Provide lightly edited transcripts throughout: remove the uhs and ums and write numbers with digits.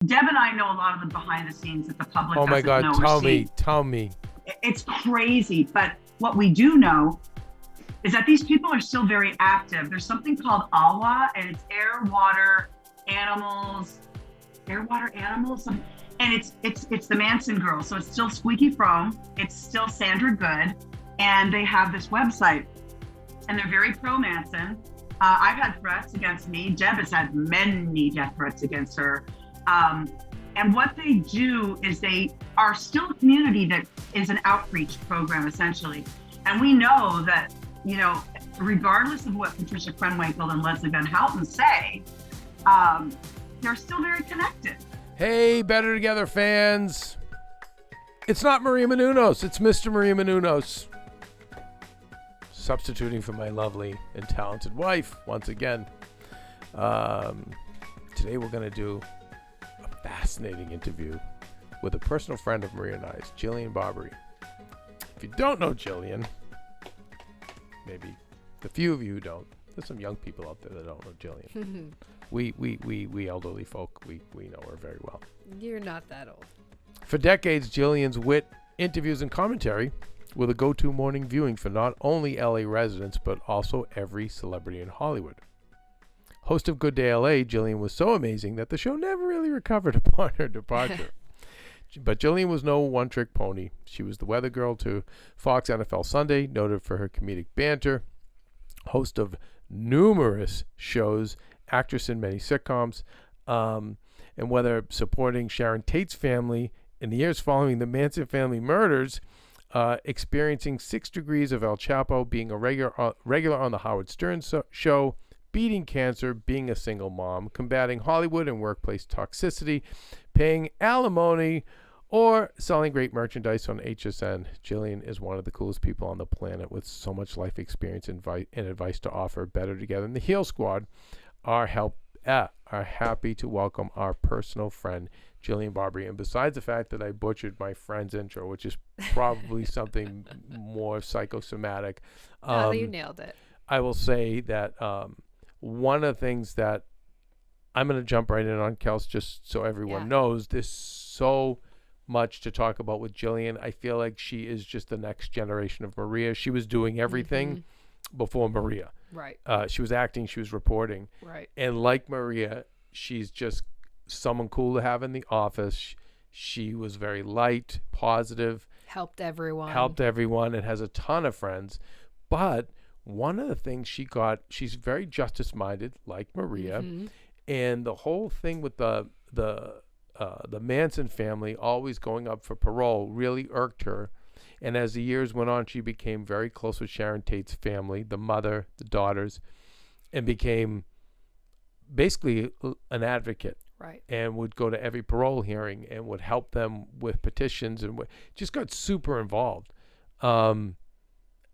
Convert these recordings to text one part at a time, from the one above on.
Deb and I know a lot of the behind the scenes that the public Oh my doesn't God, know or see. tell me. It's crazy, but what we do know is that these people are still very active. There's something called AWA, and it's air, water, animals, and it's the Manson girls. So it's still Squeaky Fromme, it's still Sandra Good, and they have this website, and they're very pro Manson. I've had threats against me. Deb has had many death threats against her. And what they do is they are still a community that is an outreach program, essentially. And we know that, regardless of what Patricia Krenwinkel and Leslie Van Houten say, they're still very connected. Hey, Better Together fans. It's not Maria Menounos. It's Mr. Maria Menounos. Substituting for my lovely and talented wife once again. Today we're going to do a fascinating interview with a personal friend of Maria and I's, Jillian Barberie. If you don't know Jillian, maybe the few of you who don't, there's some young people out there that don't know Jillian. we elderly folk, we know her very well. You're not that old. For decades, Jillian's wit, interviews, and commentary were the go-to morning viewing for not only LA residents, but also every celebrity in Hollywood. Host of Good Day LA, Jillian was so amazing that the show never really recovered upon her departure. But Jillian was no one-trick pony. She was the weather girl to Fox NFL Sunday, noted for her comedic banter, host of numerous shows, actress in many sitcoms, and whether supporting Sharon Tate's family in the years following the Manson family murders, experiencing 6 degrees of El Chapo, being a regular on the Howard Stern show, beating cancer, being a single mom, combating Hollywood and workplace toxicity, paying alimony, or selling great merchandise on HSN. Jillian is one of the coolest people on the planet with so much life experience and advice to offer. Better Together and the Heel Squad are happy to welcome our personal friend, Jillian Barberie. And besides the fact that I butchered my friend's intro, which is probably something more psychosomatic, You nailed it. I will say that one of the things that I'm going to jump right in on, Kels, just so everyone knows, there's so much to talk about with Jillian. I feel like she is just the next generation of Maria. She was doing everything before Maria. Right. She was acting, she was reporting. Right. And like Maria, she's just someone cool to have in the office. She was very light, positive. Helped everyone, and has a ton of friends. But one of the things she's very justice-minded, like Maria. And the whole thing with the Manson family always going up for parole really irked her. And as the years went on, she became very close with Sharon Tate's family, the mother, the daughters, and became basically an advocate. Right. And would go to every parole hearing and would help them with petitions and just got super involved. And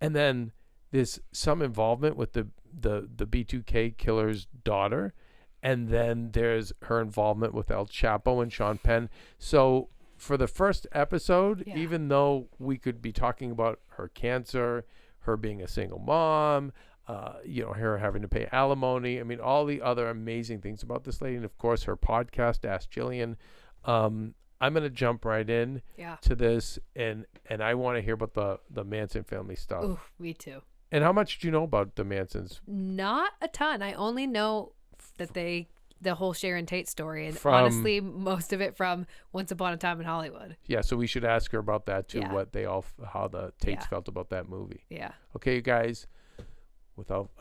then there's some involvement with the BTK killer's daughter. And then there's her involvement with El Chapo and Sean Penn. So for the first episode, even though we could be talking about her cancer, her being a single mom, her having to pay alimony, I mean, all the other amazing things about this lady, and of course her podcast, Ask Jillian. I'm going to jump right in to this, and I want to hear about the Manson family stuff. Ooh, me too. And how much do you know about the Mansons? Not a ton. I only know that the whole Sharon Tate story, and honestly, most of it from Once Upon a Time in Hollywood. Yeah, so we should ask her about that too. How the Tates felt about that movie. Yeah. Okay, you guys.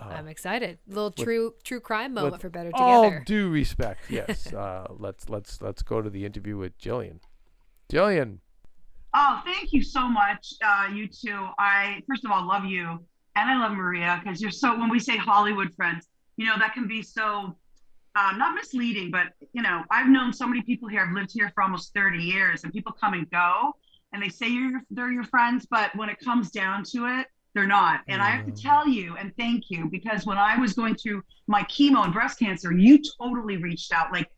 I'm excited. A little true crime moment for Better All Together. All due respect, yes. Let's go to the interview with Jillian. Jillian. Oh, thank you so much, you two. I first of all love you, and I love Maria, because you're so. When we say Hollywood friends, that can be so. Not misleading, but I've known so many people here. I've lived here for almost 30 years, and people come and go, and they say they're your friends, but when it comes down to it, they're not. And I have to tell you and thank you, because when I was going through my chemo and breast cancer, you totally reached out. Like,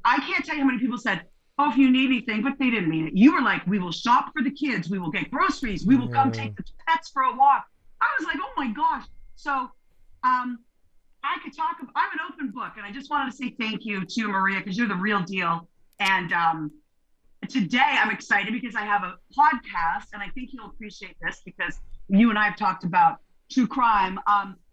I can't tell you how many people said, "Oh, if you need anything," but they didn't mean it. You were like, "We will shop for the kids. We will get groceries. We will come take the pets for a walk." I was like, "Oh my gosh." So, I could talk. I'm an open book, and I just wanted to say thank you to Maria, because you're the real deal. And today I'm excited because I have a podcast, and I think you'll appreciate this because you and I have talked about true crime.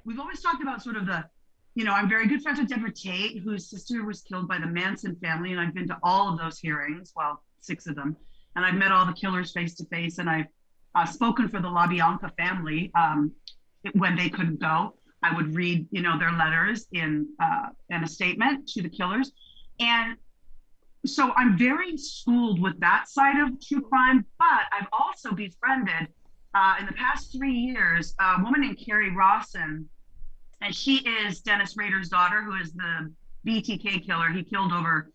We've always talked about sort of I'm very good friends with Deborah Tate, whose sister was killed by the Manson family, and I've been to all of those hearings, well, 6 of them, and I've met all the killers face to face, and I've spoken for the LaBianca family when they couldn't go. I would read, their letters in a statement to the killers, and so I'm very schooled with that side of true crime. But I've also befriended in the past 3 years a woman named Carrie Rawson, and she is Dennis Rader's daughter, who is the BTK killer. He killed over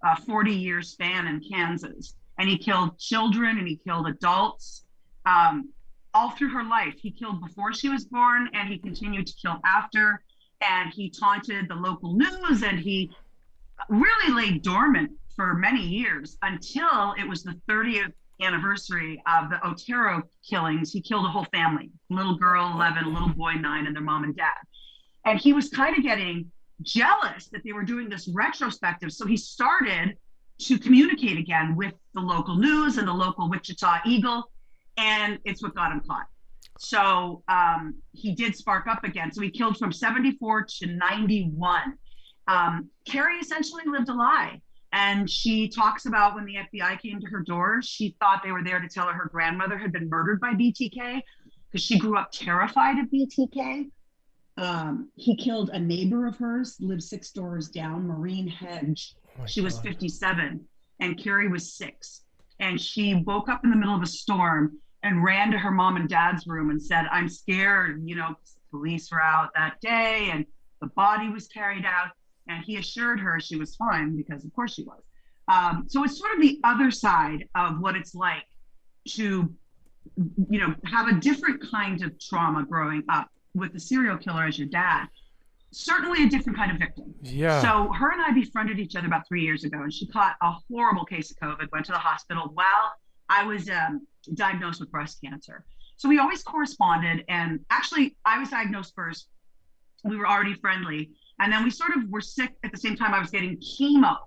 a 40-year span in Kansas, and he killed children and he killed adults all through her life. He killed before she was born, and he continued to kill after, and he taunted the local news, and he really lay dormant for many years until it was the 30th anniversary of the Otero killings. He killed a whole family, little girl 11, little boy 9, and their mom and dad. And he was kind of getting jealous that they were doing this retrospective. So he started to communicate again with the local news and the local Wichita Eagle, and it's what got him caught. So he did spark up again. So he killed from 74 to 91. Carrie essentially lived a lie. And she talks about when the FBI came to her door, she thought they were there to tell her grandmother had been murdered by BTK because she grew up terrified of BTK. He killed a neighbor of hers, lived 6 doors down, Maureen Hedge. She was 57 and Carrie was 6. And she woke up in the middle of a storm and ran to her mom and dad's room and said, I'm scared, police were out that day and the body was carried out. And he assured her she was fine because of course she was. So it's sort of the other side of what it's like to, have a different kind of trauma growing up with a serial killer as your dad. Certainly a different kind of victim. Yeah. So her and I befriended each other about 3 years ago, and she caught a horrible case of COVID, went to the hospital while I was diagnosed with breast cancer. So we always corresponded, and actually I was diagnosed first. We were already friendly. And then we sort of were sick at the same time. I was getting chemo,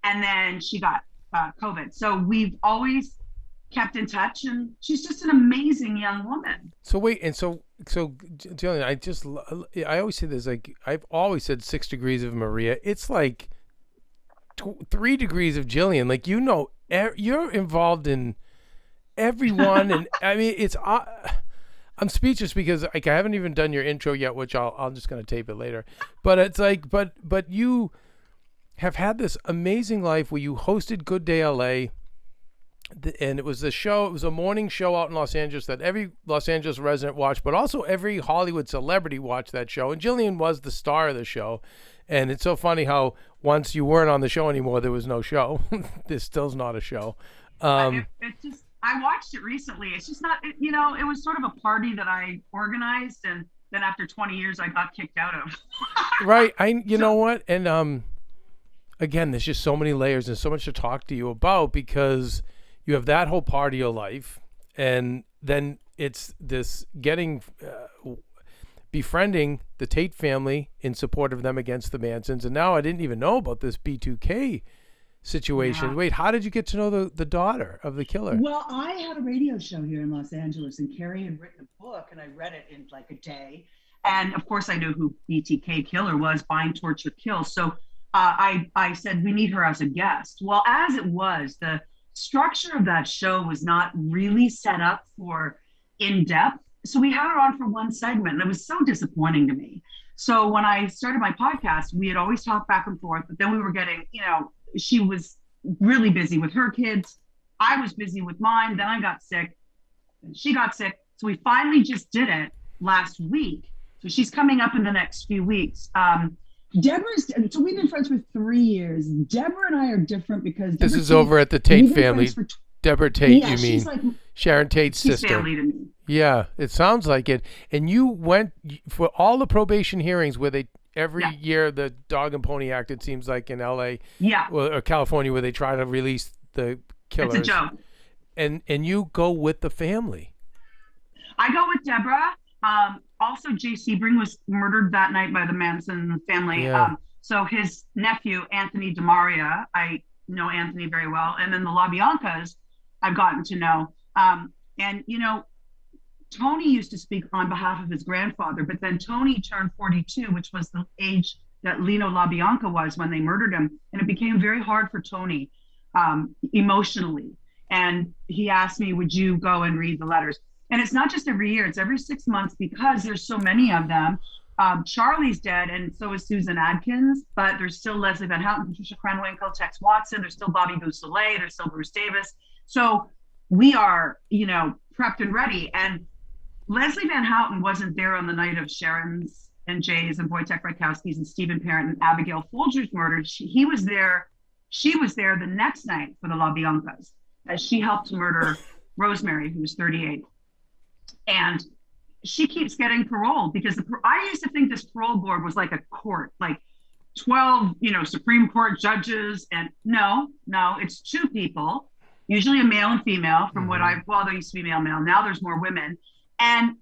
and then she got COVID. So we've always kept in touch, and she's just an amazing young woman. So wait, and so Jillian, I always say this, like I've always said 6 degrees of Maria. It's like 3 degrees of Jillian. Like, you're involved in everyone, and I mean, it's. I'm speechless because I haven't even done your intro yet, which I'm just going to tape it later. But it's like, but you have had this amazing life where you hosted Good Day LA, and it was a morning show out in Los Angeles that every Los Angeles resident watched, but also every Hollywood celebrity watched that show. And Jillian was the star of the show. And it's so funny how once you weren't on the show anymore, there was no show. There still's not a show. It's just. I watched it recently. It's just not, it was sort of a party that I organized, and then after 20 years, I got kicked out of. Right. You know what? And again, there's just so many layers and so much to talk to you about because you have that whole part of your life, and then it's this befriending the Tate family in support of them against the Mansons. And now I didn't even know about this B2K situation. Yeah. Wait, how did you get to know the daughter of the killer? Well, I had a radio show here in Los Angeles, and Carrie had written a book, and I read it in like a day. And of course, I knew who BTK killer was, Bind, Torture, Kill. So I said, we need her as a guest. Well, as it was, the structure of that show was not really set up for in-depth. So we had her on for one segment, and it was so disappointing to me. So when I started my podcast, we had always talked back and forth, but then we were getting, she was really busy with her kids. I was busy with mine. Then I got sick. And she got sick. So we finally just did it last week. So she's coming up in the next few weeks. So we've been friends for 3 years. Deborah and I are different because this is over at the Tate family. Deborah Tate, you mean? Like, Sharon Tate's sister. Family to me. Yeah, it sounds like it. And you went for all the probation hearings where they every year the Dog and Pony Act, it seems like in LA, or California, where they try to release the killers. It's a joke. And you go with the family. I go with Deborah. Also, Jay Sebring was murdered that night by the Manson family. Yeah. So his nephew, Anthony DeMaria, I know Anthony very well. And then the LaBiancas I've gotten to know. And, Tony used to speak on behalf of his grandfather, but then Tony turned 42, which was the age that Lino LaBianca was when they murdered him. And it became very hard for Tony emotionally. And he asked me, would you go and read the letters? And it's not just every year, it's every 6 months because there's so many of them. Charlie's dead, and so is Susan Adkins, but there's still Leslie Van Houten, Patricia Krenwinkel, Tex Watson, there's still Bobby Beausoleil, there's still Bruce Davis. So we are, prepped and ready. And Leslie Van Houten wasn't there on the night of Sharon's and Jay's and Wojtek Rykowski's and Stephen Parent and Abigail Folger's murder. She was there the next night for the LaBiancas as she helped to murder Rosemary, who was 38. And she keeps getting paroled because I used to think this parole board was like a court, like 12, Supreme Court judges. And no, it's 2 people, usually a male and female from there used to be male. Now there's more women. And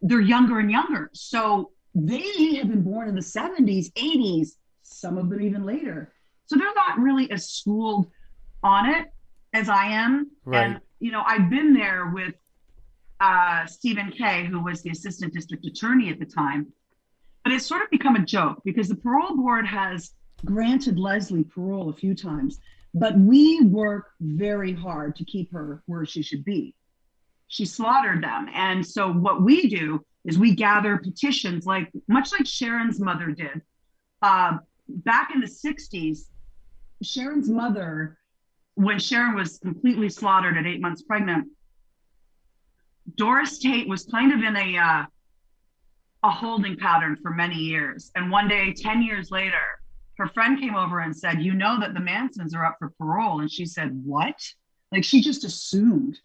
they're younger and younger. So they have been born in the 70s, 80s, some of them even later. So they're not really as schooled on it as I am. Right. And, I've been there with Stephen Kay, who was the assistant district attorney at the time. But it's sort of become a joke because the parole board has granted Leslie parole a few times, but we work very hard to keep her where she should be. She slaughtered them. And so what we do is we gather petitions, much like Sharon's mother did. Back in the 60s, Sharon's mother, when Sharon was completely slaughtered at 8 months pregnant, Doris Tate was kind of in a holding pattern for many years. And one day, 10 years later, her friend came over and said, that the Mansons are up for parole. And she said, what? She just assumed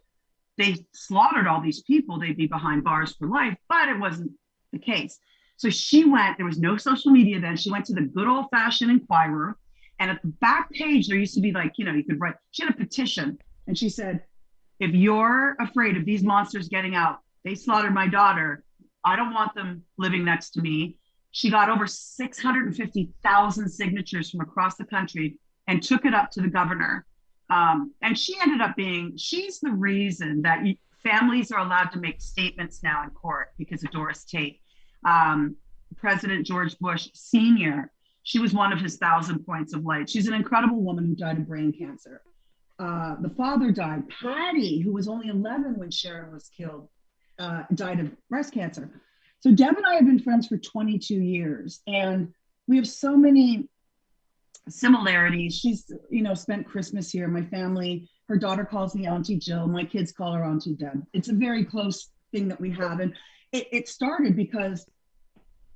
they slaughtered all these people, they'd be behind bars for life, but it wasn't the case. So she went, there was no social media then, she went to the good old fashioned Inquirer, and at the back page, there used to be you could write, she had a petition, and she said, if you're afraid of these monsters getting out, they slaughtered my daughter, I don't want them living next to me. She got over 650,000 signatures from across the country and took it up to the governor. And she ended up she's the reason that families are allowed to make statements now in court because of Doris Tate. President George Bush Sr., she was one of his 1,000 points of light. She's an incredible woman who died of brain cancer. The father died. Patty, who was only 11 when Sharon was killed, died of breast cancer. So Deb and I have been friends for 22 years, and we have so many similarities. She's, spent Christmas here. My family, her daughter calls me Auntie Jill. My kids call her Auntie Deb. It's a very close thing that we have. And it started because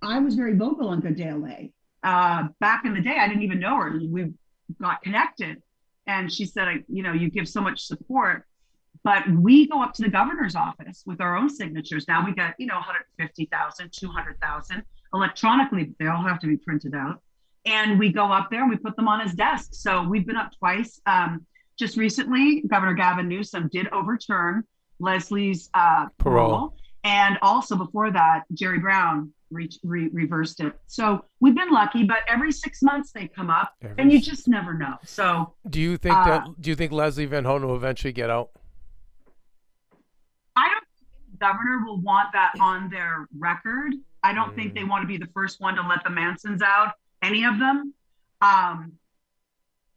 I was very vocal on Good Day LA. Back in the day, I didn't even know her. We got connected. And she said, you give so much support. But we go up to the governor's office with our own signatures. Now we get, 150,000, 200,000 electronically, but they all have to be printed out. And we go up there and we put them on his desk. So we've been up twice. Just recently, Governor Gavin Newsom did overturn Leslie's parole. And also before that, Jerry Brown reversed it. So we've been lucky, but every 6 months they come up and you just never know. So do you think Leslie Van Houten will eventually get out? I don't think the governor will want that on their record. I don't think they want to be the first one to let the Mansons out, any of them,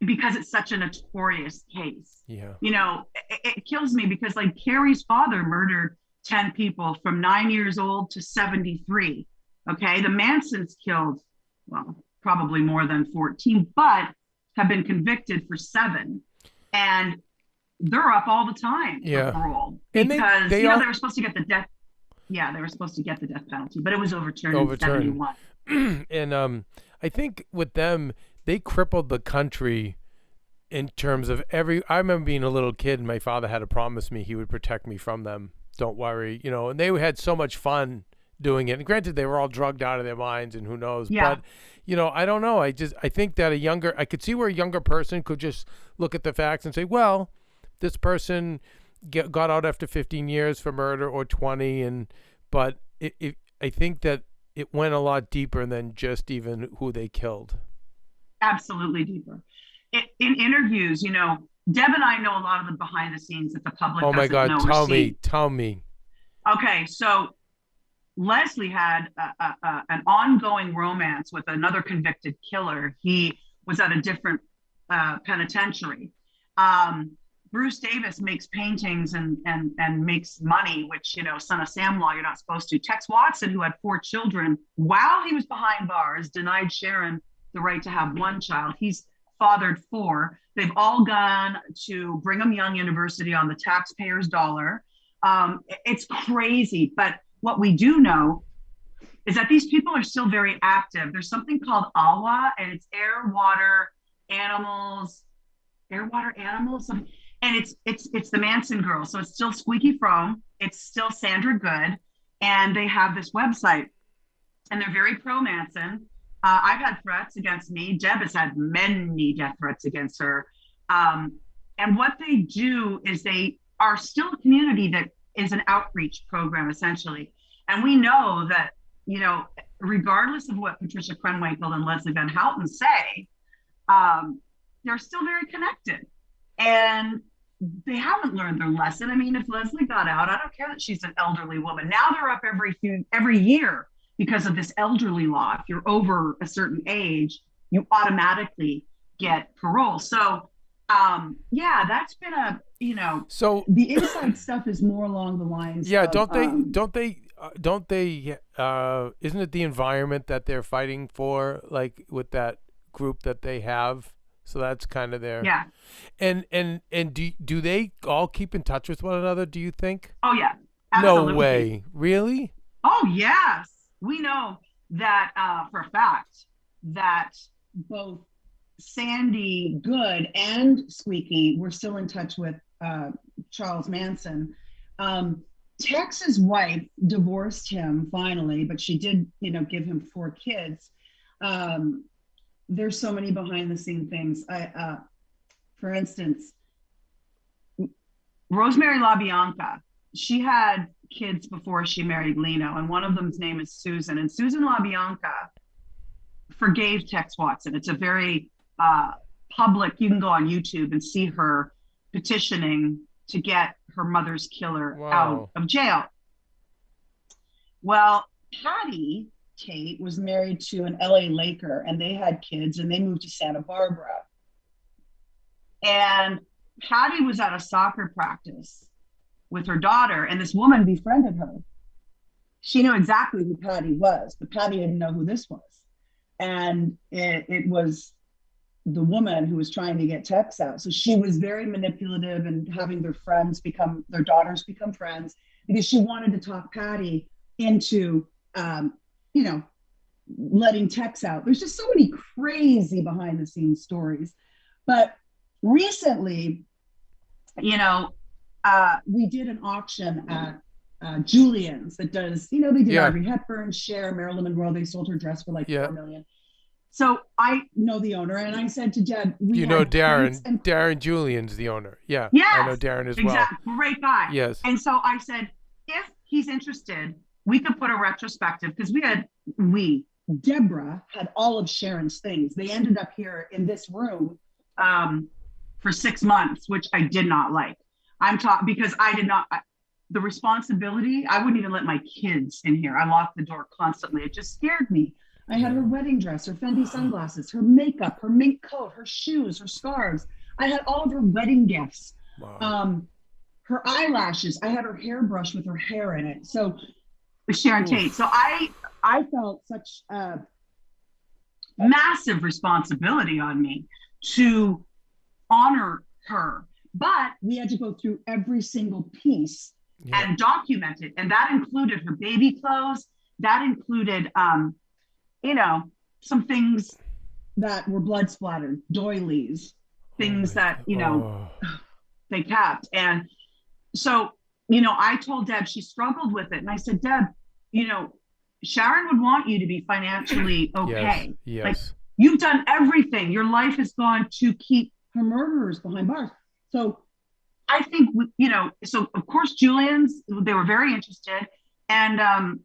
because it's such a notorious case. Yeah. It kills me because Carrie's father murdered 10 people from 9 years old to 73. Okay. The Mansons killed, probably more than 14, but have been convicted for 7. And they're up all the time for parole because they were supposed to get the death. Yeah, they were supposed to get the death penalty, but it was overturned. In 71. And I think with them, they crippled the country in terms of I remember being a little kid and my father had to promise me he would protect me from them. Don't worry, and they had so much fun doing it. And granted, they were all drugged out of their minds and who knows, but I don't know. I think that I could see where a younger person could just look at the facts and say, well, this person got out after 15 years for murder or 20. But I think that it went a lot deeper than just even who they killed. Absolutely deeper. in interviews, Deb and I know a lot of the behind the scenes that the public Oh my doesn't God, know or see. tell me. Okay, so Leslie had an ongoing romance with another convicted killer. He was at a different penitentiary. Bruce Davis makes paintings and makes money, which, son of Sam law, you're not supposed to. Tex Watson, who had 4 children while he was behind bars, denied Sharon the right to have 1 child. He's fathered 4. They've all gone to Brigham Young University on the taxpayer's dollar. It's crazy. But what we do know is that these people are still very active. There's something called AWA, and it's air, water, animals, and it's the Manson girls. So it's still Squeaky Fromme, it's still Sandra Good, and they have this website, and they're very pro Manson. I've had threats against me. Deb has had many death threats against her. And what they do is they are still a community that is an outreach program, essentially. And we know that, regardless of what Patricia Krenwinkel and Leslie Van Houten say, they're still very connected. And they haven't learned their lesson. I mean, if Leslie got out, I don't care that she's an elderly woman. Now they're up every year because of this elderly law. If you're over a certain age, you automatically get parole. So, that's been So the inside stuff is more along the lines. Yeah, of, don't they, isn't it the environment that they're fighting for, like with that group that they have? So that's kind of their. Yeah. And do they all keep in touch with one another, do you think? Oh, yeah. Absolutely. No way. Really? Oh, yes. We know that for a fact that both Sandy Good and Squeaky were still in touch with Charles Manson. Tex's wife divorced him finally, but she did, give him 4 kids. There's so many behind the scene things. For instance, Rosemary LaBianca, she had kids before she married Leno, and one of them's name is Susan. And Susan LaBianca forgave Tex Watson. It's a very public, you can go on YouTube and see her petitioning to get her mother's killer out of jail. Well, Patty Tate was married to an LA Laker, and they had kids, and they moved to Santa Barbara. And Patty was at a soccer practice with her daughter, and this woman befriended her. She knew exactly who Patty was, but Patty didn't know who this was. And it was the woman who was trying to get Tex out. So she was very manipulative and having their daughters become friends, because she wanted to talk Patty into, letting Tex out. There's just so many crazy behind the scenes stories. But recently, we did an auction at Julian's that does, they did Audrey Hepburn, Cher, Marilyn Monroe. They sold her dress for like $4 million. So I know the owner, and I said to Deb, Darren Julian's the owner. Yeah. Yes, I know Darren as well. Great guy. Yes. And so I said, if he's interested, we could put a retrospective, because Deborah had all of Sharon's things. They ended up here in this room for 6 months, which I did not like. Because I did not, the responsibility, I wouldn't even let my kids in here. I locked the door constantly. It just scared me. I had her wedding dress, her Fendi sunglasses, her makeup, her mink coat, her shoes, her scarves. I had all of her wedding gifts. Wow. Her eyelashes. I had her hairbrush with her hair in it. So with Sharon Tate. So I felt such a massive responsibility on me to honor her. But we had to go through every single piece and document it. And that included her baby clothes. That included, some things that were blood splattered, doilies, things that, they kept. And so, I told Deb, she struggled with it. And I said, Deb, Sharon would want you to be financially okay. Yes. Like, you've done everything. Your life has gone to keep her murderers behind bars. So I think, so of course, Julian's, they were very interested. And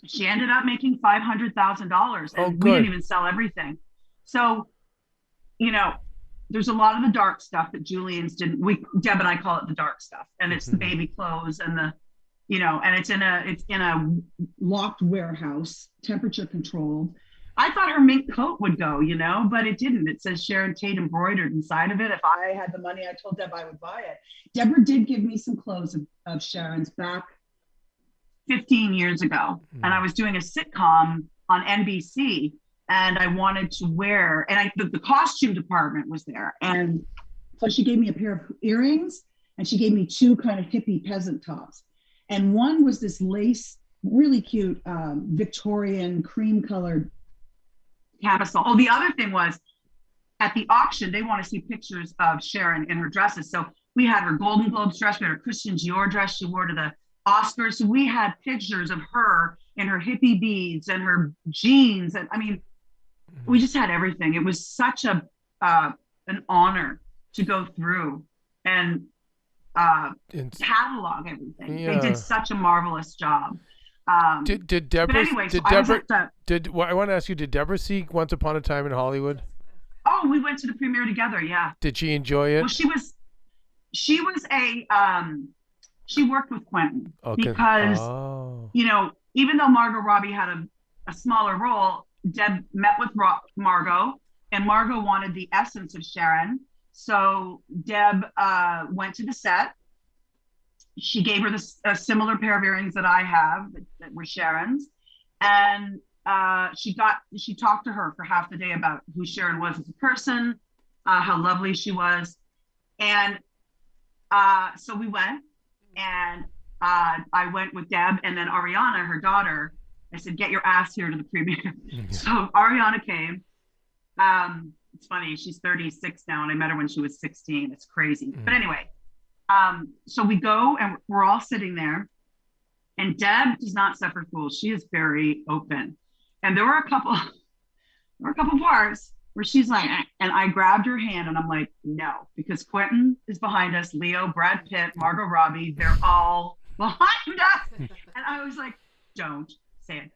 she ended up making $500,000, and we didn't even sell everything. So, there's a lot of the dark stuff that Julian's didn't. Deb and I call it the dark stuff, and it's the baby clothes and the, and it's in a locked warehouse, temperature controlled. I thought her mink coat would go, but it didn't. It says Sharon Tate embroidered inside of it. If I had the money, I told Deb I would buy it. Deborah did give me some clothes of Sharon's back 15 years ago, and I was doing a sitcom on NBC. And I wanted to wear, and the costume department was there. And so she gave me a pair of earrings, and she gave me 2 kind of hippie peasant tops. And one was this lace, really cute, Victorian cream colored camisole. Oh, the other thing was at the auction, they want to see pictures of Sharon in her dresses. So we had her Golden Globes dress, we had her Christian Dior dress she wore to the Oscars. So we had pictures of her in her hippie beads and her jeans. And I mean, we just had everything. It was such an honor to go through and catalog everything. Yeah. They did such a marvelous job. Did Deborah? But anyway, I want to ask you, did Deborah see Once Upon a Time in Hollywood? Oh, we went to the premiere together. Yeah. Did she enjoy it? Well, she worked with Quentin because even though Margot Robbie had a smaller role, Deb met with Margot, and Margot wanted the essence of Sharon. So Deb went to the set. She gave her a similar pair of earrings that I have that were Sharon's. And she talked to her for half the day about who Sharon was as a person, how lovely she was. And so we went, and I went with Deb, and then Ariana, her daughter. I said, get your ass here to the premiere. So Ariana came. It's funny, she's 36 now, and I met her when she was 16. It's crazy. But anyway, so we go, and we're all sitting there, and Deb does not suffer fools. She is very open. And there were a couple parts where she's like, and I grabbed her hand, and I'm like, no, because Quentin is behind us, Leo, Brad Pitt, Margot Robbie, they're all behind us. And I was like, don't say it.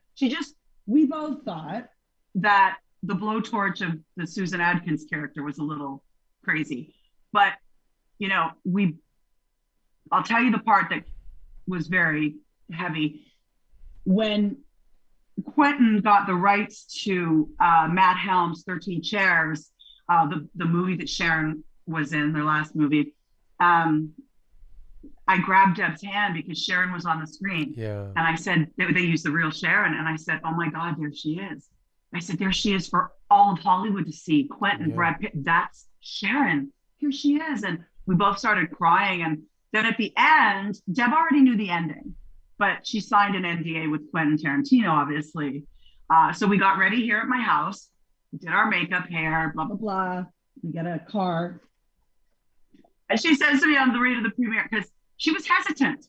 We both thought that the blowtorch of the Susan Adkins character was a little crazy, but I'll tell you the part that was very heavy. When Quentin got the rights to Matt Helm's 13 Chairs, the movie that Sharon was in, their last movie, I grabbed Deb's hand because Sharon was on the screen. Yeah. And I said, they used the real Sharon. And I said, oh my God, there she is. I said, there she is for all of Hollywood to see. Quentin, Brad Pitt, that's Sharon. Here she is. And we both started crying. And then at the end, Deb already knew the ending, but she signed an NDA with Quentin Tarantino, obviously. So we got ready here at my house, did our makeup, hair, blah, blah, blah. We get a car. And she says to me on the way to the premiere, because she was hesitant.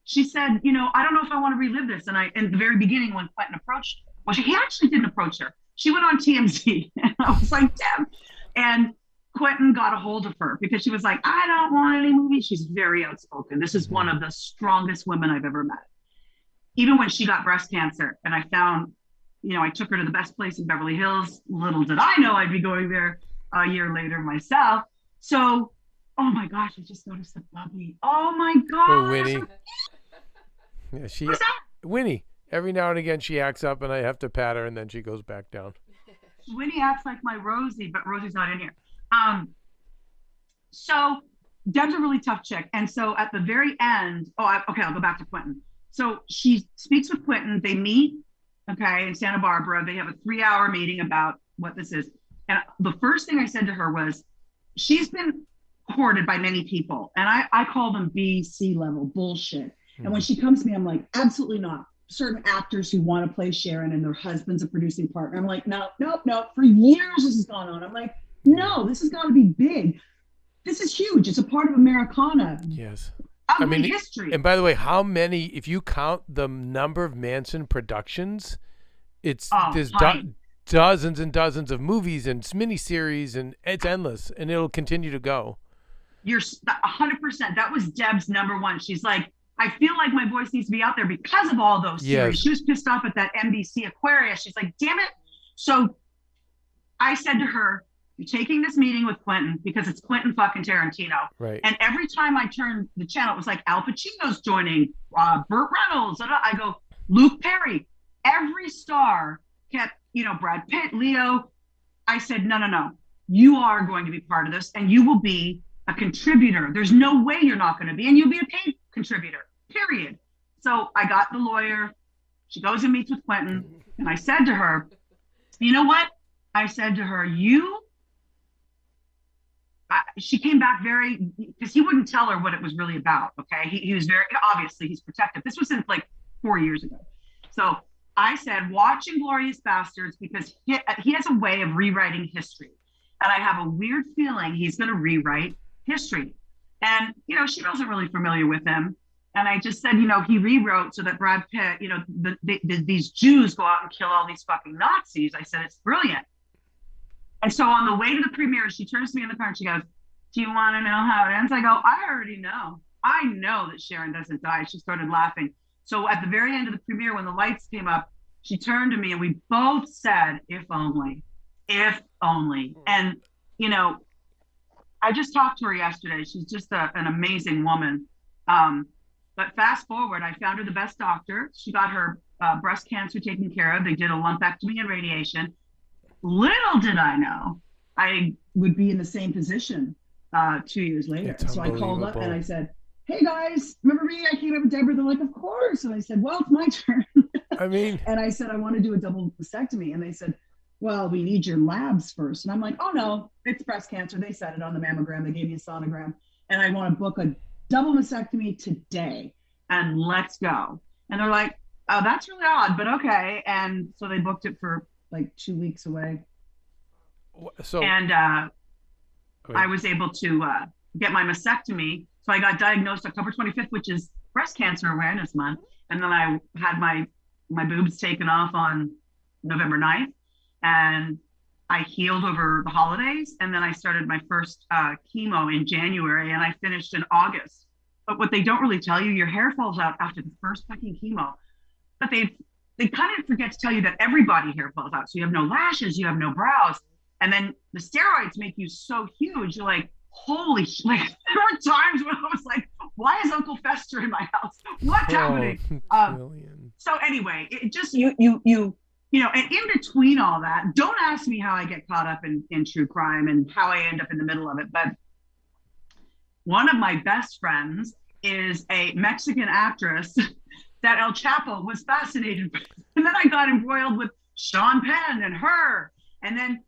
She said, I don't know if I want to relive this. And in the very beginning, when Quentin approached her, he actually didn't approach her. She went on TMZ. And I was like, damn. And Quentin got a hold of her because she was like, I don't want any movie. She's very outspoken. This is one of the strongest women I've ever met. Even when she got breast cancer, and I found, I took her to the best place in Beverly Hills. Little did I know I'd be going there a year later myself. So, oh my gosh, I just noticed the puppy. Oh my God. Winnie. Yeah, Winnie. Every now and again she acts up and I have to pat her and then she goes back down. Winnie acts like my Rosie, but Rosie's not in here. So Deb's a really tough chick. And so at the very end, I'll go back to Quentin. So she speaks with Quentin. They meet, in Santa Barbara. They have a 3-hour meeting about what this is. And the first thing I said to her was, she's been courted by many people. And I call them B, C level bullshit. And when she comes to me, I'm like, absolutely not. Certain actors who want to play Sharon and their husband's a producing partner. I'm like, no. For years this has gone on. I'm like, no, this has got to be big. This is huge. It's a part of Americana. Yes. History. And by the way, how many, if you count the number of Manson productions, there's dozens and dozens of movies and miniseries, and it's endless, and it'll continue to go. You're 100%. That was Deb's number one. She's like, I feel like my voice needs to be out there because of all those series. Yes. She was pissed off at that NBC Aquarius. She's like, damn it. So I said to her, you're taking this meeting with Quentin because it's Quentin fucking Tarantino. Right. And every time I turned the channel, it was like Al Pacino's joining, Burt Reynolds. I go, Luke Perry. Every star kept, Brad Pitt, Leo. I said, no. You are going to be part of this and you will be a contributor. There's no way you're not going to be. And you'll be a paid contributor, period. So I got the lawyer. She goes and meets with Quentin. And I said to her, you know what? I said to her, she came back because he wouldn't tell her what it was really about. Okay. He was obviously he's protective. This was like 4 years ago. So I said, watch Inglourious Bastards because he has a way of rewriting history. And I have a weird feeling he's going to rewrite history. And, she wasn't really familiar with him. And I just said, he rewrote so that Brad Pitt, these Jews go out and kill all these fucking Nazis. I said, it's brilliant. And so on the way to the premiere, she turns to me in the car and she goes, do you want to know how it ends? I go, I already know. I know that Sharon doesn't die. She started laughing. So at the very end of the premiere, when the lights came up, she turned to me and we both said, if only. And, I just talked to her yesterday. She's just an amazing woman. But fast forward, I found her the best doctor. She got her breast cancer taken care of. They did a lumpectomy and radiation. Little did I know I would be in the same position 2 years later. So I called up and I said, hey guys, remember me? I came up with Deborah. They're like, of course. And I said, well, it's my turn. And I said, I want to do a double mastectomy. And they said, well, we need your labs first. And I'm like, oh no, it's breast cancer. They said it on the mammogram. They gave me a sonogram. And I want to book a double mastectomy today. And let's go. And they're like, oh, that's really odd, but okay. And so they booked it for like 2 weeks away. I was able to get my mastectomy. So I got diagnosed October 25th, which is Breast Cancer Awareness Month. And then I had my boobs taken off on November 9th. And I healed over the holidays. And then I started my first chemo in January and I finished in August. But what they don't really tell you, your hair falls out after the first fucking chemo. But they kind of forget to tell you that everybody hair falls out. So you have no lashes, you have no brows. And then the steroids make you so huge. You're like, holy shit. Like, there were times when I was like, why is Uncle Fester in my house? What's happening? So anyway, it just, and in between all that, don't ask me how I get caught up in true crime and how I end up in the middle of it. But one of my best friends is a Mexican actress that El Chapo was fascinated with. And then I got embroiled with Sean Penn and her. And then,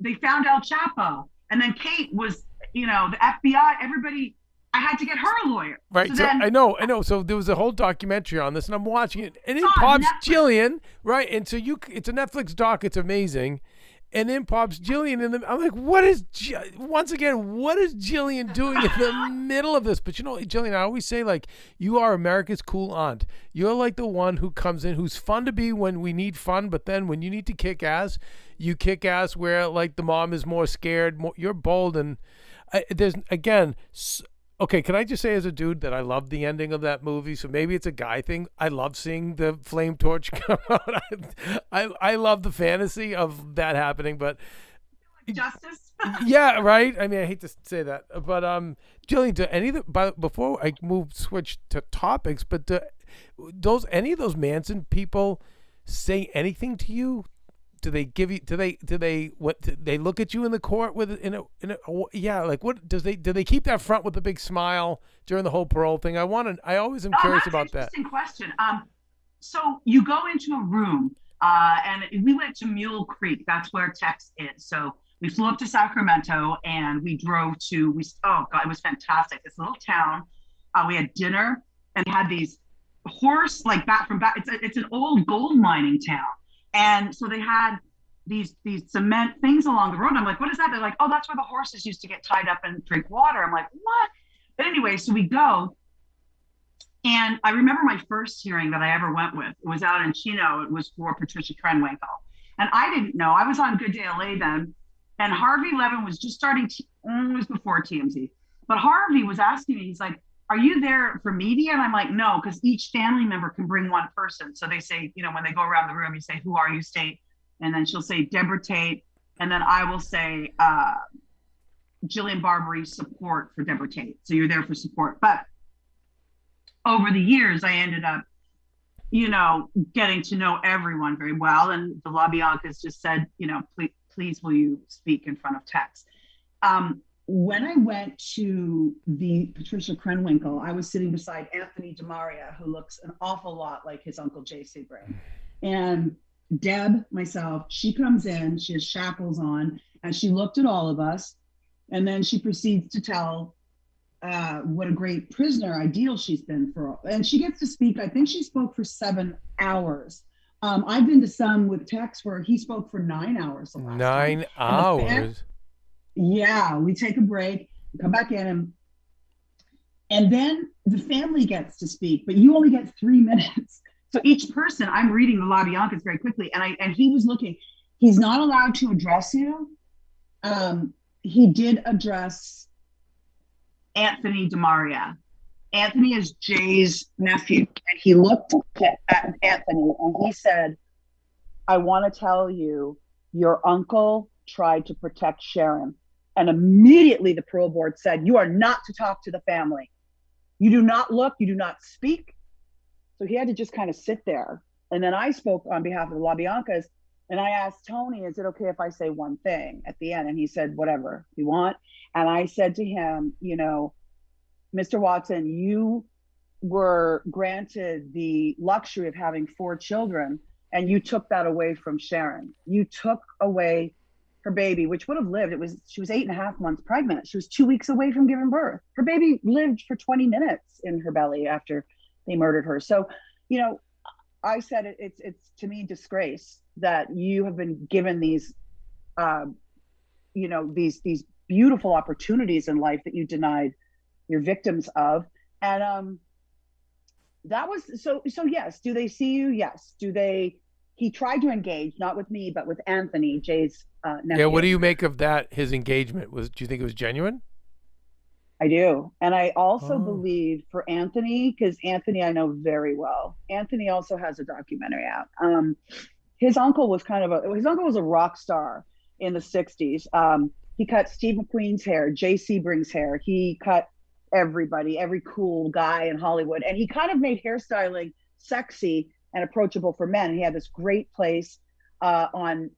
they found El Chapo. And then Tate was, the FBI, everybody, I had to get her a lawyer. Right. So then, I know. So there was a whole documentary on this and I'm watching it. And in pops Jillian, right? And so it's a Netflix doc. It's amazing. And then pops Jillian and I'm like, what is Jillian doing in the middle of this? But Jillian, I always say, like, you are America's cool aunt. You're like the one who comes in, who's fun to be when we need fun, but then when you need to kick ass, you kick ass where, like, the mom is more scared. You're bold. And there's, again, okay, can I just say as a dude that I love the ending of that movie? So maybe it's a guy thing. I love seeing the flame torch come out. I love the fantasy of that happening, but justice. Yeah, right. I mean, I hate to say that, but Jillian, before I switch to topics, but any of those Manson people say anything to you? Do they give you? Do they look at you in the court with what do they keep that front with a big smile during the whole parole thing? I always am curious about that. Interesting question. So you go into a room, and we went to Mule Creek. That's where Tex is. So we flew up to Sacramento and we drove to. It was fantastic. This little town. We had dinner and had these horse back. It's an old gold mining town. And so they had these cement things along the road. I'm like, what is that? They're like, oh, that's where the horses used to get tied up and drink water. I'm like, what? But anyway, so we go. And I remember my first hearing that I ever went with. It was out in Chino. It was for Patricia Krenwinkel. And I didn't know. I was on Good Day LA then. And Harvey Levin was just starting. It was before TMZ. But Harvey was asking me, he's like, are you there for media? And I'm like, no, because each family member can bring one person. So they say, when they go around the room, you say, who are you, state? And then she'll say, Deborah Tate, and then I will say Jillian Barbery's support for Deborah Tate. So you're there for support. But over the years, I ended up, getting to know everyone very well. And the LaBiancas just said, please will you speak in front of Tex? When I went to the Patricia Krenwinkel, I was sitting beside Anthony DeMaria, who looks an awful lot like his uncle Jay Sebring. And Deb, myself, she comes in, she has shackles on, and she looked at all of us. And then she proceeds to tell what a great prisoner ideal she's been for. And she gets to speak, I think she spoke for 7 hours. I've been to some with Tex where he spoke for 9 hours. 9 hours? Yeah, we take a break, come back in, and then the family gets to speak, but you only get 3 minutes. So each person, I'm reading the LaBiancas very quickly, and he was looking. He's not allowed to address you. He did address Anthony DeMaria. Anthony is Jay's nephew, and he looked at Anthony and he said, "I want to tell you, your uncle tried to protect Sharon." And immediately the parole board said, "You are not to talk to the family. You do not look, you do not speak." So he had to just kind of sit there. And then I spoke on behalf of the LaBiancas, and I asked Tony, "Is it okay if I say one thing at the end?" And he said, "Whatever you want." And I said to him, "Mr. Watson, you were granted the luxury of having 4 children, and you took that away from Sharon. You took away her baby, which would have lived. She was 8.5 months pregnant. She was 2 weeks away from giving birth. Her baby lived for 20 minutes in her belly after they murdered her." So, I said it's to me disgrace that you have been given these, these beautiful opportunities in life that you denied your victims of. And that was so yes. Do they see you? Yes. He tried to engage, not with me, but with Anthony, Jay's nephew. Yeah, what do you make of that, his engagement? Do you think it was genuine? I do. And I also believe for Anthony, because Anthony I know very well. Anthony also has a documentary out. His uncle was a rock star in the 60s. He cut Steve McQueen's hair, Jay Sebring's hair. He cut everybody, every cool guy in Hollywood. And he kind of made hairstyling sexy and approachable for men. He had this great place on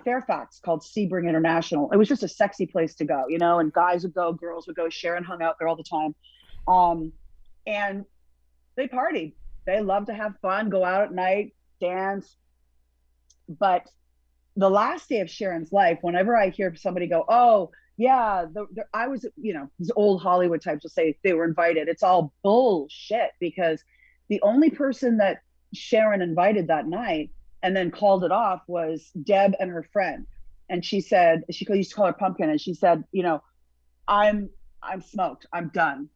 Fairfax called Sebring International. It was just a sexy place to go, and guys would go, girls would go. Sharon hung out there all the time. And they partied. They loved to have fun, go out at night, dance. But the last day of Sharon's life, whenever I hear somebody go, "Oh, yeah, I was," these old Hollywood types will say they were invited. It's all bullshit, because the only person that Sharon invited that night and then called it off was Deb and her friend. And she said, she used to call her Pumpkin, and she said, I'm smoked. I'm done.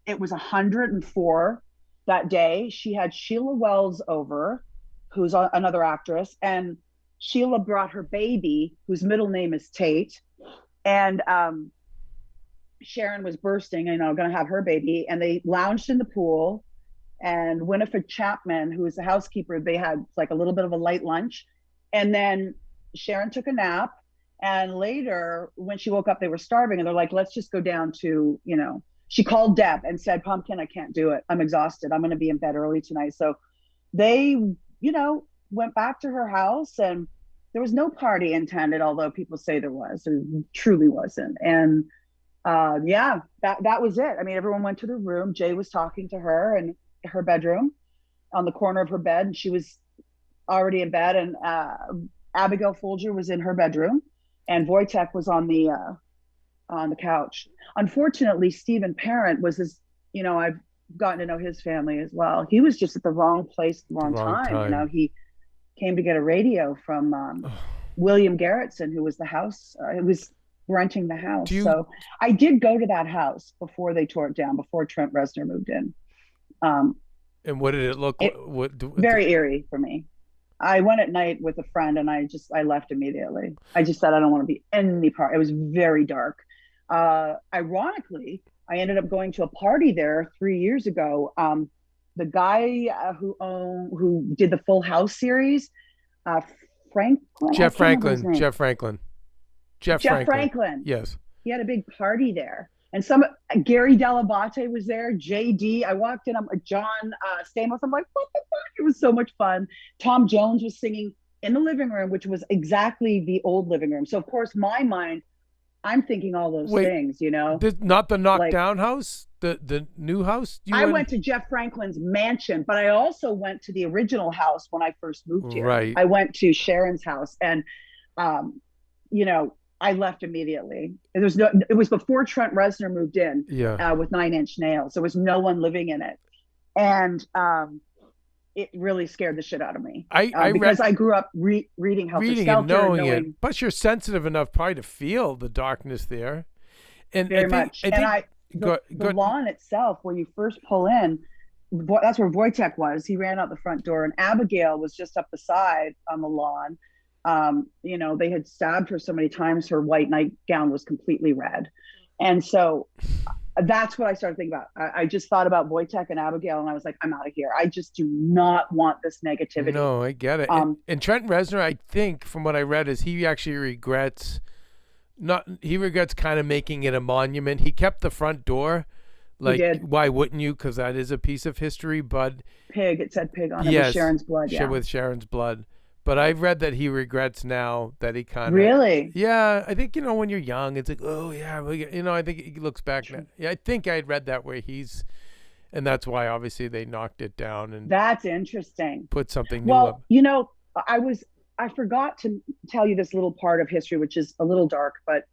It was 104 that day. She had Sheila Wells over, who's another actress, and Sheila brought her baby, whose middle name is Tate. And Sharon was bursting, going to have her baby. And they lounged in the pool. And Winifred Chapman, who was the housekeeper, they had like a little bit of a light lunch. And then Sharon took a nap. And later, when she woke up, they were starving. And they're like, "Let's just go down to," she called Deb and said, "Pumpkin, I can't do it. I'm exhausted. I'm going to be in bed early tonight." So they, went back to her house, and there was no party intended, although people say there was. There truly wasn't. And that was it. I mean, everyone went to their room. Jay was talking to her in her bedroom on the corner of her bed, and she was already in bed. And Abigail Folger was in her bedroom, and Wojtek was on the couch. Unfortunately, Stephen Parent was I've gotten to know his family as well. He was just at the wrong place, the wrong time. He came to get a radio from William Garrettson, who was who was renting the house. So I did go to that house before they tore it down, before Trent Reznor moved in. And what did it look like? Very eerie for me. I went at night with a friend, and I left immediately. I just said, I don't want to be any part. It was very dark. Ironically, I ended up going to a party there 3 years ago. The guy who did the Full House series, Jeff Franklin. Jeff Franklin. Yes. He had a big party there. And Gary Dell'Abate was there, JD. I walked in, I'm John Stamos. I'm like, what the fuck? It was so much fun. Tom Jones was singing in the living room, which was exactly the old living room. So, of course, my mind, I'm thinking all those things, you know. Not the knockdown house? The new house? I went to Jeff Franklin's mansion, but I also went to the original house when I first moved here. Right. I went to Sharon's house, and, you know, I left immediately. It was before Trent Reznor moved in with 9 Inch Nails. There was no one living in it. And it really scared the shit out of me. Because I grew up reading Helter Skelter. And knowing it. But you're sensitive enough probably to feel the darkness there. And very much. The lawn itself, where you first pull in, that's where Wojtek was. He ran out the front door, and Abigail was just up the side on the lawn. You know, they had stabbed her so many times, her white nightgown was completely red. And so that's what I started thinking about. I just thought about Wojtek and Abigail, and I was like, I'm out of here. I just do not want this negativity. No, I get it. And Trent Reznor, I think, from what I read, is he actually regrets kind of making it a monument. He kept the front door. Like, why wouldn't you? Because that is a piece of history. But it said pig on it with Sharon's blood. Yeah, with Sharon's blood. But I've read that he regrets now that he kind of... Really? Yeah. I think, you know, when you're young, it's like, oh, yeah. You know, I think he looks back now. Yeah, I think I had read that where he's... And that's why, obviously, they knocked it down. And that's interesting. Put something new up. Well, you know, I forgot to tell you this little part of history, which is a little dark, but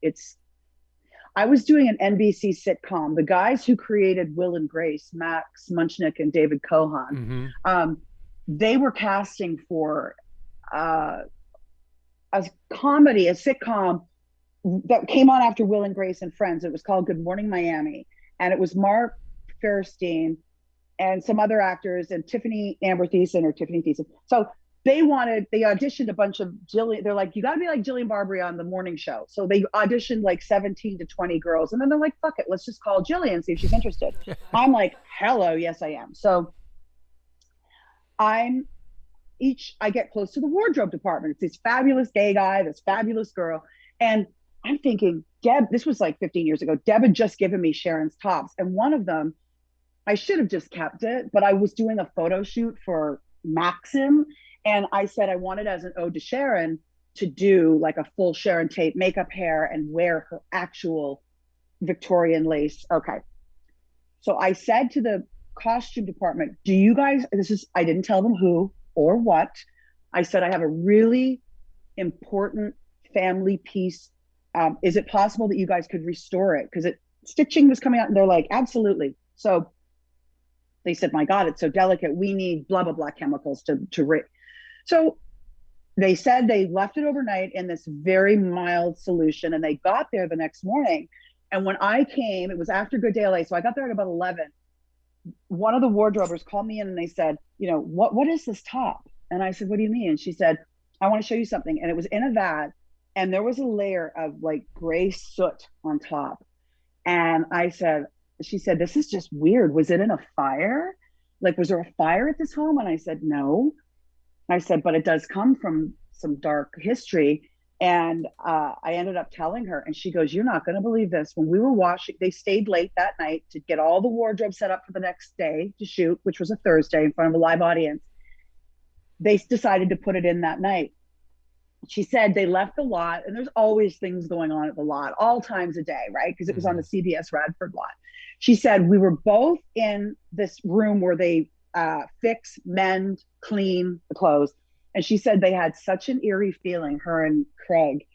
I was doing an NBC sitcom. The guys who created Will and Grace, Max Munchnick and David Cohan, they were casting for... a sitcom that came on after Will and Grace and Friends. It was called Good Morning Miami, and it was Mark Fairstein and some other actors and Tiffany Thiessen. So they auditioned a bunch of Jillian. They're like, you got to be like Jillian Barberie on the morning show. So they auditioned like 17 to 20 girls, and then they're like, fuck it, let's just call Jillian, see if she's interested. I'm like, hello, yes I am. So I get close to the wardrobe department. It's this fabulous gay guy, this fabulous girl. And I'm thinking, Deb, this was like 15 years ago. Deb had just given me Sharon's tops. And one of them, I should have just kept it, but I was doing a photo shoot for Maxim. And I said I wanted, as an ode to Sharon, to do like a full Sharon Tate makeup, hair, and wear her actual Victorian lace. Okay. So I said to the costume department, do you guys, I didn't tell them who or what. I said, I have a really important family piece. Is it possible that you guys could restore it? Because stitching was coming out, and they're like, absolutely. So they said, my God, it's so delicate. We need blah, blah, blah chemicals to So they said they left it overnight in this very mild solution, and they got there the next morning. And when I came, it was after Good Day LA. So I got there at about 11. One of the wardrobers called me in, and they said, you know, what is this top? And I said, what do you mean? And she said, I want to show you something. And it was in a vat, and there was a layer of like gray soot on top. And she said, this is just weird. Was it in a fire? Like, was there a fire at this home? And I said, no. I said, but it does come from some dark history. And I ended up telling her, and she goes, you're not going to believe this. When we were washing, they stayed late that night to get all the wardrobe set up for the next day to shoot, which was a Thursday in front of a live audience. They decided to put it in that night. She said they left the lot, and there's always things going on at the lot, all times a day, right? Because it was on the CBS Radford lot. She said, we were both in this room where they fix, mend, clean the clothes. And she said they had such an eerie feeling, her and Craig.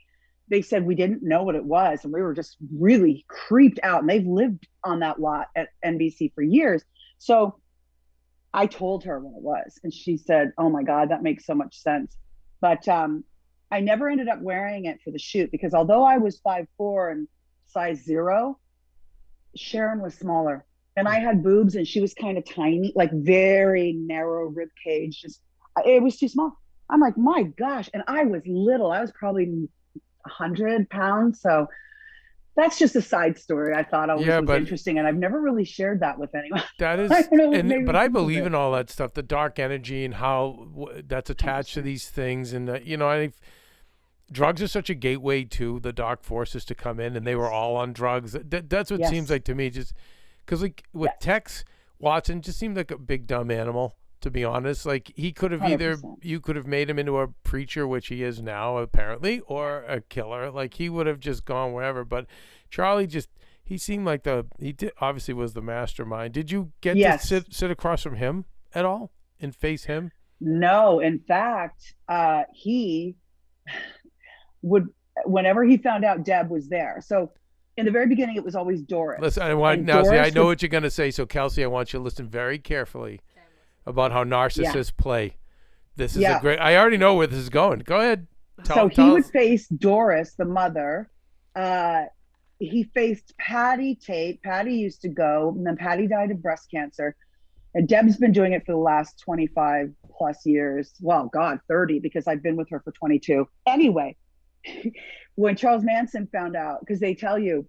They said we didn't know what it was, and we were just really creeped out. And they've lived on that lot at NBC for years. So I told her what it was, and she said, oh my God, that makes so much sense. But I never ended up wearing it for the shoot, because although I was 5'4" and size 0, Sharon was smaller. And I had boobs, and she was kind of tiny, like very narrow rib cage. It was too small. I'm like, my gosh. And I was little. I was probably 100 pounds. So that's just a side story I thought always was interesting. And I've never really shared that with anyone. That is, but I believe in all that stuff, the dark energy and how that's attached to these things. And, you know, drugs are such a gateway to the dark forces to come in, and they were all on drugs. That's what it seems like to me. Just because, like, with Tex Watson, just seemed like a big dumb animal. To be honest, like, he could have 100%. you could have made him into a preacher, which he is now apparently, or a killer. Like, he would have just gone wherever. But Charlie he seemed like he obviously was the mastermind. Did you get to sit across from him at all and face him? No, in fact, he would, whenever he found out Deb was there. So in the very beginning, it was always Doris. Listen, I know what you're going to say. So, Kelsey, I want you to listen very carefully about how narcissists play. This is a great, I already know where this is going. Go ahead. He would face Doris, the mother. He faced Patty Tate. Patty used to go, and then Patty died of breast cancer. And Deb's been doing it for the last 25 plus years. Well, God, 30, because I've been with her for 22. Anyway, when Charles Manson found out, because they tell you,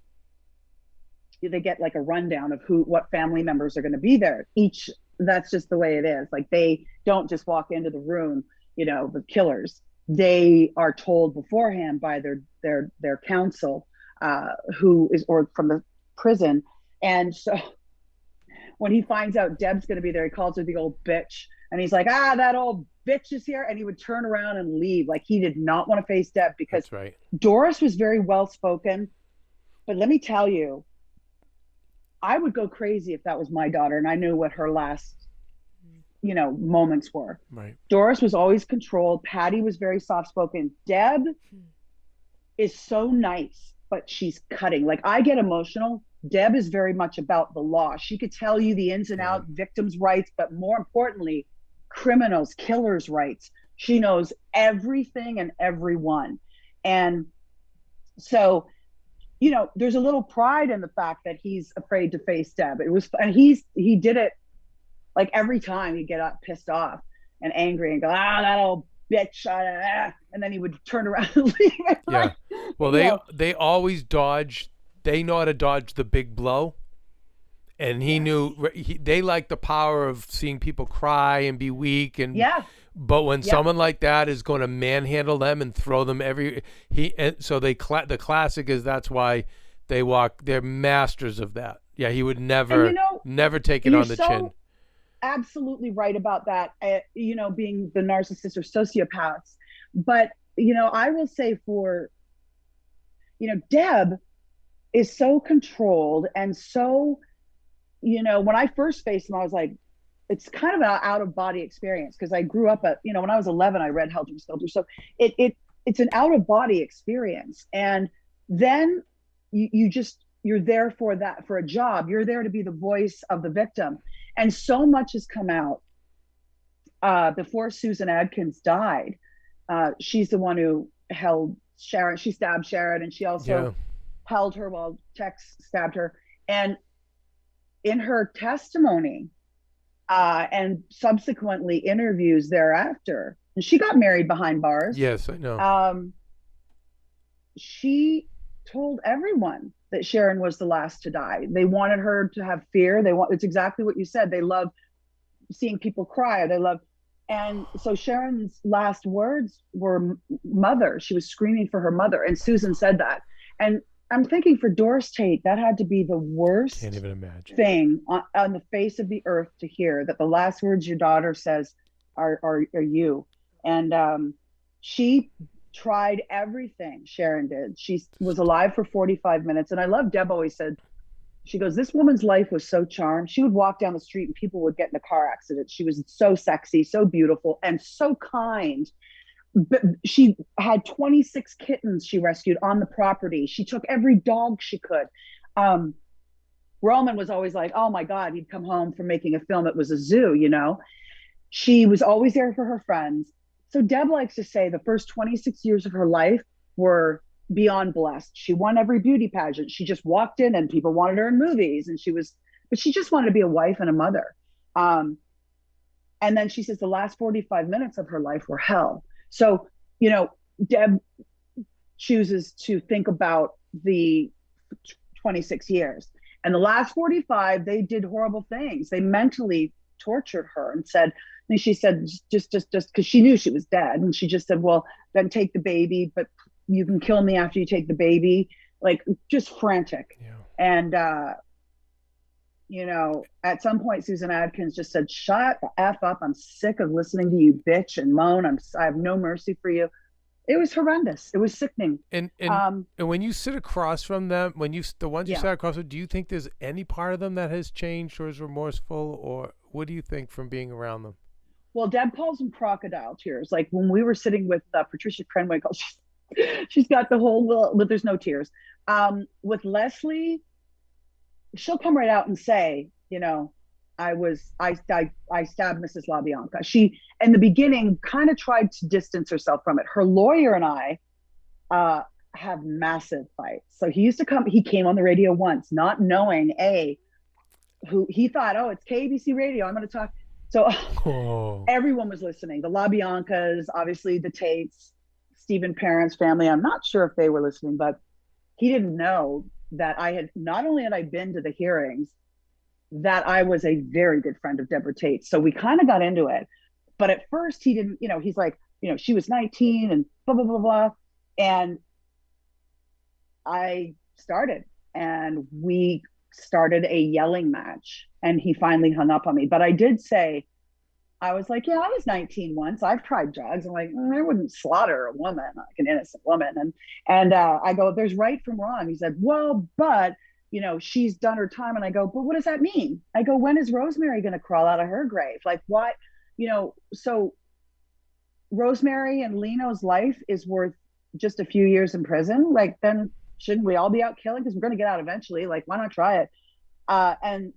they get like a rundown of what family members are going to be there. That's just the way it is. Like, they don't just walk into the room, the killers. They are told beforehand by their counsel, or from the prison. And so when he finds out Deb's going to be there, he calls her the old bitch. And he's like, that old bitch is here. And he would turn around and leave. Like, he did not want to face Deb, because Doris was very well-spoken. But let me tell you, I would go crazy if that was my daughter and I knew what her last, moments were. Right. Doris was always controlled. Patty was very soft-spoken. Deb is so nice, but she's cutting. Like, I get emotional. Deb is very much about the law. She could tell you the ins and outs, victims' rights, but more importantly, criminals, killers' rights. She knows everything and everyone. And so, there's a little pride in the fact that he's afraid to face Deb. And he did it like every time he'd get pissed off and angry and go, that old bitch, and then he would turn around and leave. Yeah. Well, they always dodge. They know how to dodge the big blow. And he knew they like the power of seeing people cry and be weak. But when someone like that is going to manhandle them and throw them the classic is that's why they're masters of that. Yeah, he would never take it on the chin. Absolutely right about that, being the narcissist or sociopaths. But, I will say Deb is so controlled and so, when I first faced him, I was like, it's kind of an out of body experience, because I grew up when I was 11, I read Helter Skelter. So it's an out of body experience. And then you're there for a job. You're there to be the voice of the victim. And so much has come out before Susan Adkins died. She's the one who held Sharon. She stabbed Sharon, and she also held her while Tex stabbed her. And in her testimony and subsequently interviews thereafter, and she got married behind bars. Yes, I know. She told everyone that Sharon was the last to die. They wanted her to have fear. It's exactly what you said. They love seeing people cry. And so Sharon's last words were mother. She was screaming for her mother. And Susan said that. And I'm thinking, for Doris Tate, that had to be the worst Can't even imagine. thing on the face of the earth to hear, that the last words your daughter says are you. And she tried everything. Sharon did. She was alive for 45 minutes. And I love, Deb always said, she goes, this woman's life was so charmed. She would walk down the street and people would get in a car accident. She was so sexy, so beautiful, and so kind. But she had 26 kittens she rescued on the property. She took every dog she could. Roman was always like, oh my God, he'd come home from making a film. It was a zoo, She was always there for her friends. So Deb likes to say the first 26 years of her life were beyond blessed. She won every beauty pageant. She just walked in and people wanted her in movies, but she just wanted to be a wife and a mother. And then she says the last 45 minutes of her life were hell. So, Deb chooses to think about the 26 years, and the last 45, they did horrible things. They mentally tortured her and she said, just because she knew she was dead. And she just said, well, then take the baby, but you can kill me after you take the baby, like just frantic. Yeah. And, you know, at some point, Susan Adkins just said, shut the F up. I'm sick of listening to you bitch and moan. I have no mercy for you. It was horrendous. It was sickening. And when you sit across from them, the ones you sat across from, do you think there's any part of them that has changed or is remorseful, or what do you think from being around them? Well, Deb calls them crocodile tears. Like when we were sitting with Patricia Krenwinkel, she's got the whole little, but there's no tears. With Leslie, she'll come right out and say, you know, I stabbed Mrs. LaBianca. She, in the beginning, kind of tried to distance herself from it. Her lawyer and I have massive fights. So he came on the radio once, not knowing who he thought, oh, it's KBC radio, I'm going to talk. So everyone was listening. The LaBiancas, obviously the Tates, Stephen Parent's family. I'm not sure if they were listening, but he didn't know that not only had I been to the hearings, that I was a very good friend of Deborah Tate. So we kind of got into it. But at first he didn't, you know, he's like, you know, she was 19 and blah, blah, blah, blah. And I started, and we started a yelling match, and he finally hung up on me. But I did say, I was like, yeah, I was 19 once. I've tried drugs. I'm like, I wouldn't slaughter a woman, like an innocent woman. And I go, there's right from wrong. He said, well, but, you know, she's done her time. And I go, but what does that mean? I go, when is Rosemary going to crawl out of her grave? Like, why, you know, so Rosemary and Leno's life is worth just a few years in prison. Like, then shouldn't we all be out killing? Because we're going to get out eventually. Like, why not try it? And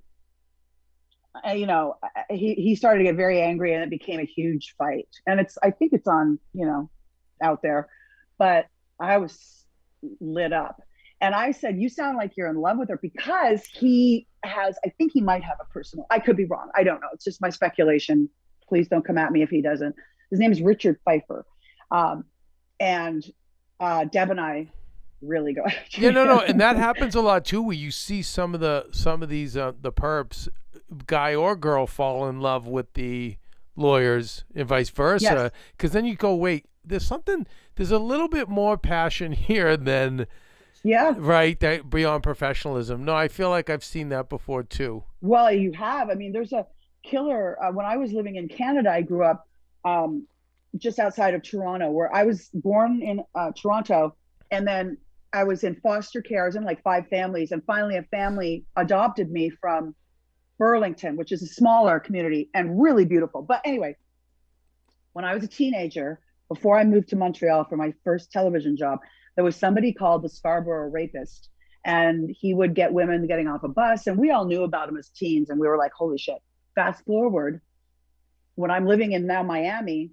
you know, he started to get very angry, and it became a huge fight. And I think it's on, you know, out there, but I was lit up. And I said, you sound like you're in love with her, because I think he might have a personal, I could be wrong. I don't know. It's just my speculation. Please don't come at me if he doesn't. His name is Richard Pfeiffer. And Deb and I really go. Yeah, no. And that happens a lot too, where you see some of these, the perps, guy or girl, fall in love with the lawyers and vice versa. Because then you go, wait, there's a little bit more passion here than, right, that beyond professionalism. No, I feel like I've seen that before too. Well, you have. I mean, there's a killer. When I was living in Canada, I grew up just outside of Toronto, where I was born in Toronto, and then I was in foster care. I was in like 5 families, and finally a family adopted me from Burlington, which is a smaller community and really beautiful. But anyway, when I was a teenager, before I moved to Montreal for my first television job, there was somebody called the Scarborough Rapist, and he would get women getting off a bus, and we all knew about him as teens, and we were like, holy shit. Fast forward, when I'm living in now Miami,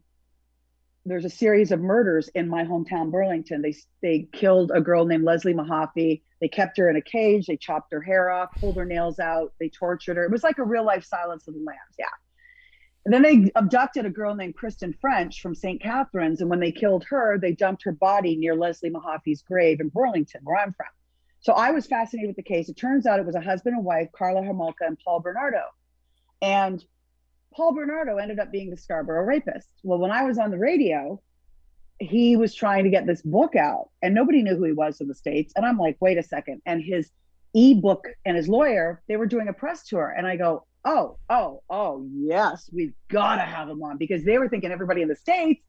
there's a series of murders in my hometown, Burlington. They killed a girl named Leslie Mahaffey. They kept her in a cage. They chopped her hair off, pulled her nails out. They tortured her. It was like a real life Silence of the Lambs. Yeah. And then they abducted a girl named Kristen French from St. Catharines. And when they killed her, they dumped her body near Leslie Mahaffey's grave in Burlington, where I'm from. So I was fascinated with the case. It turns out it was a husband and wife, Carla Homolka and Paul Bernardo. And Paul Bernardo ended up being the Scarborough Rapist. Well, when I was on the radio, he was trying to get this book out, and nobody knew who he was in the States. And I'm like, wait a second. And his ebook and his lawyer, they were doing a press tour. And I go, oh, yes, we've got to have him on, because they were thinking everybody in the States,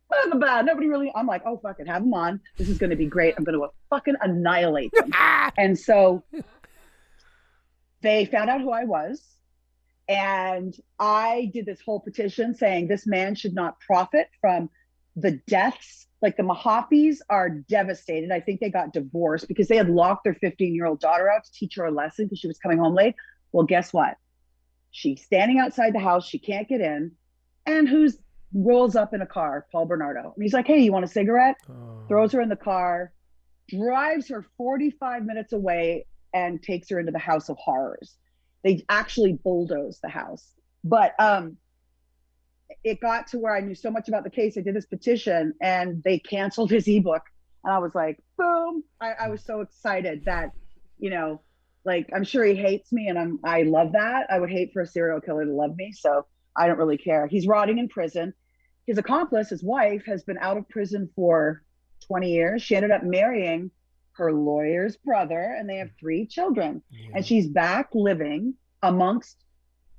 blah, blah, blah. Nobody really, I'm like, oh, fuck it, have him on. This is going to be great. I'm going to fucking annihilate them. And so they found out who I was. And I did this whole petition saying this man should not profit from the deaths. Like the Mahaffeys are devastated. I think they got divorced because they had locked their 15-year-old daughter out to teach her a lesson because she was coming home late. Well, guess what? She's standing outside the house. She can't get in. And who's rolls up in a car? Paul Bernardo. And he's like, hey, you want a cigarette? Throws her in the car, drives her 45 minutes away, and takes her into the House of Horrors. They actually bulldozed the house. But it got to where I knew so much about the case. I did this petition, and they canceled his ebook. And I was like, boom. I was so excited that, you know, like, I'm sure he hates me, and I love that. I would hate for a serial killer to love me. So I don't really care. He's rotting in prison. His accomplice, his wife, has been out of prison for 20 years. She ended up marrying her lawyer's brother, and they have 3 children. Yeah. And she's back living amongst